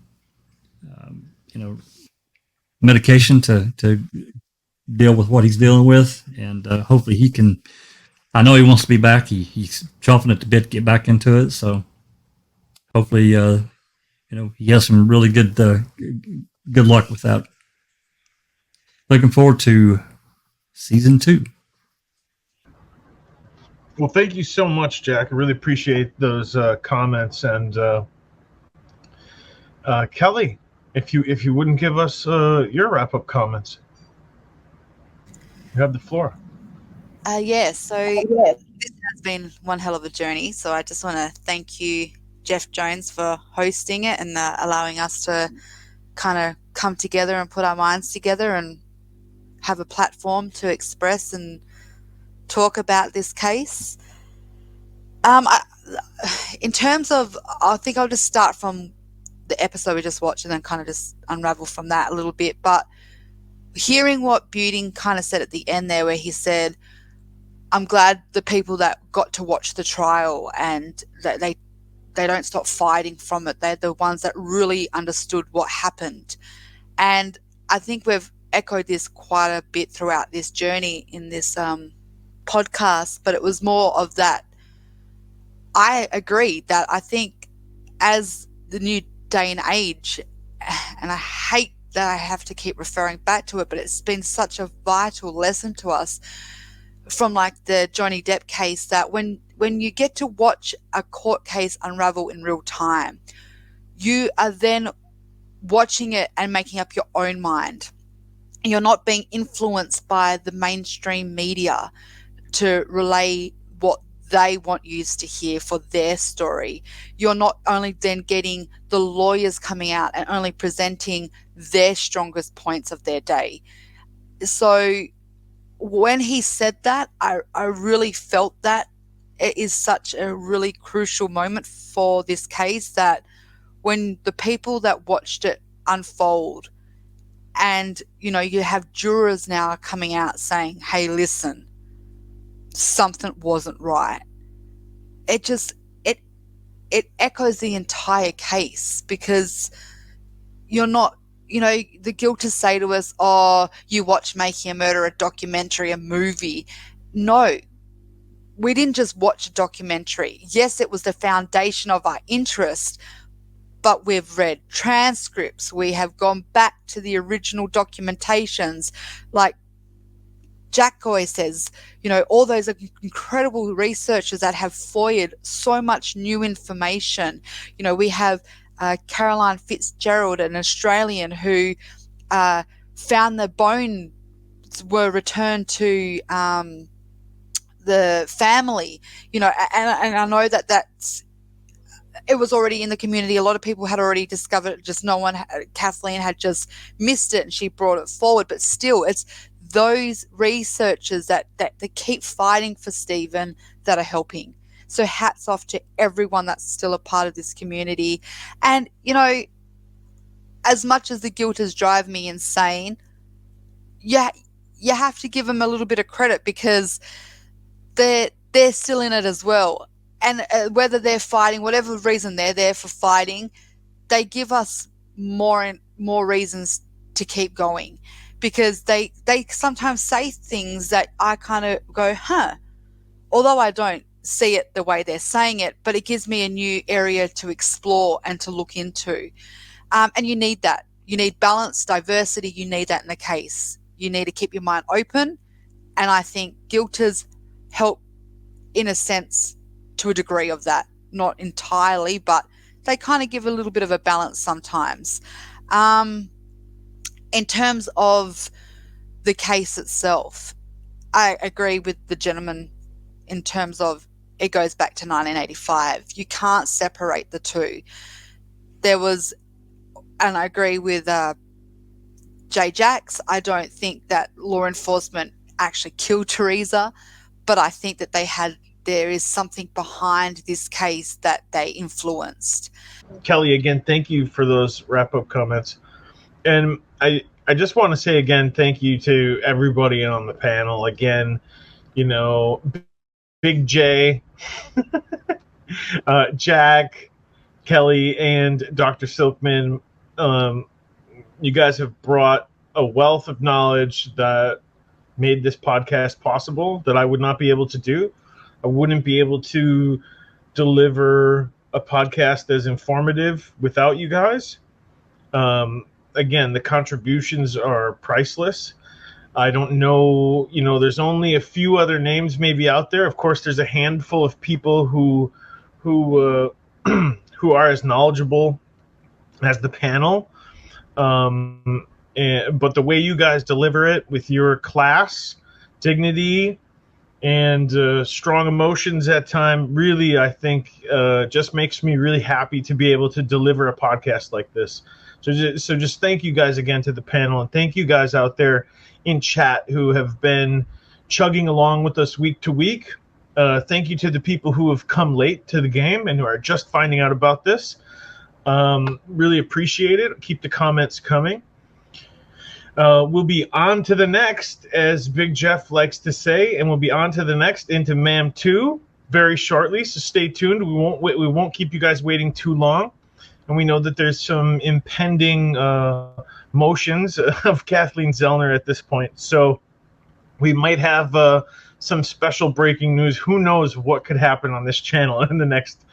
[SPEAKER 3] medication to deal with what he's dealing with, and hopefully he can. I know he wants to be back. He's chomping at the bit to get back into it. So hopefully, he has some really good luck with that. Looking forward to season 2.
[SPEAKER 1] Well, thank you so much, Jack. I really appreciate those comments. And Kelly, if you wouldn't give us your wrap-up comments, you have the floor.
[SPEAKER 4] So this has been one hell of a journey. So I just want to thank you, Jeff Jones, for hosting it and allowing us to kind of come together and put our minds together and have a platform to express and talk about this case. In terms of, I think I'll just start from the episode we just watched and then kind of just unravel from that a little bit. But hearing what Buting kind of said at the end there, where he said, I'm glad the people that got to watch the trial and that they don't stop fighting from it. They're the ones that really understood what happened. And I think we've echoed this quite a bit throughout this journey in this podcast, but it was more of that. I agree that I think as the new day and age, and I hate that I have to keep referring back to it, but it's been such a vital lesson to us from like the Johnny Depp case, that when you get to watch a court case unravel in real time, you are then watching it and making up your own mind. You're not being influenced by the mainstream media to relay what they want you to hear for their story. You're not only then getting the lawyers coming out and only presenting their strongest points of their day. So when he said that, I really felt that it is such a really crucial moment for this case, that when the people that watched it unfold, and, you know, you have jurors now coming out saying, hey, listen, something wasn't right. It just, it echoes the entire case, because you're not, you know, the guilters say to us, oh, you watch Making a Murder, a documentary, a movie. No, we didn't just watch a documentary. Yes, it was the foundation of our interest, but we've read transcripts. We have gone back to the original documentations. Like Jack Goy says, you know, all those incredible researchers that have FOIA'd so much new information. You know, we have Caroline Fitzgerald, an Australian, who found the bones were returned to the family, you know, and I know that that's, it was already in the community. A lot of people had already discovered it, just no one, Kathleen had just missed it and she brought it forward. But still, it's those researchers that keep fighting for Stephen that are helping. So hats off to everyone that's still a part of this community. And, you know, as much as the guilters drive me insane, you have to give them a little bit of credit, because they're still in it as well. And whether they're fighting, whatever reason they're there for fighting, they give us more and more reasons to keep going, because they sometimes say things that I kind of go, huh, although I don't see it the way they're saying it, but it gives me a new area to explore and to look into. And you need that. You need balance, diversity. You need that in the case. You need to keep your mind open. And I think guilters help, in a sense, to a degree of that. Not entirely, but they kind of give a little bit of a balance sometimes. In terms of the case itself, I agree with the gentleman in terms of it goes back to 1985. You can't separate the two. There was, and I agree with Jay Jacks, I don't think that law enforcement actually killed Teresa, but I think that there is something behind this case that they influenced.
[SPEAKER 1] Kelly, again, thank you for those wrap-up comments. And I just want to say again, thank you to everybody on the panel. Again, you know, Big J, Jack, Kelly, and Dr. Silkman. You guys have brought a wealth of knowledge that made this podcast possible that I would not be able to do. I wouldn't be able to deliver a podcast as informative without you guys. Again, the contributions are priceless. I don't know, you know, there's only a few other names maybe out there. Of course, there's a handful of people who are as knowledgeable as the panel. But the way you guys deliver it with your class, dignity, and strong emotions at time, really, I think, just makes me really happy to be able to deliver a podcast like this. So just thank you guys again to the panel, and thank you guys out there in chat who have been chugging along with us week to week. Thank you to the people who have come late to the game and who are just finding out about this. Really appreciate it. Keep the comments coming. We'll be on to the next, as Big Jeff likes to say, and we'll be on to the next into MAM 2 very shortly. So stay tuned. We won't keep you guys waiting too long. And we know that there's some impending motions of Kathleen Zellner at this point. So we might have some special breaking news. Who knows what could happen on this channel in the next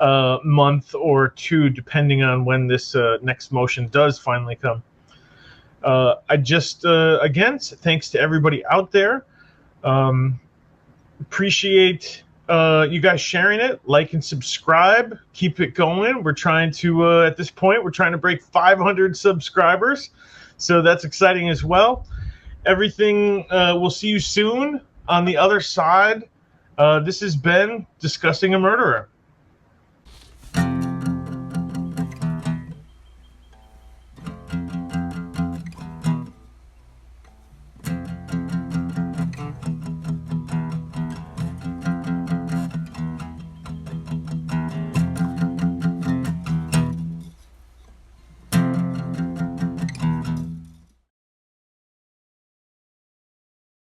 [SPEAKER 1] month or two, depending on when this next motion does finally come. I just, again, thanks to everybody out there. Appreciate you guys sharing it, like and subscribe. Keep it going. We're trying to, at this point, we're trying to break 500 subscribers. So that's exciting as well. Everything, we'll see you soon on the other side This is Ben discussing a murderer.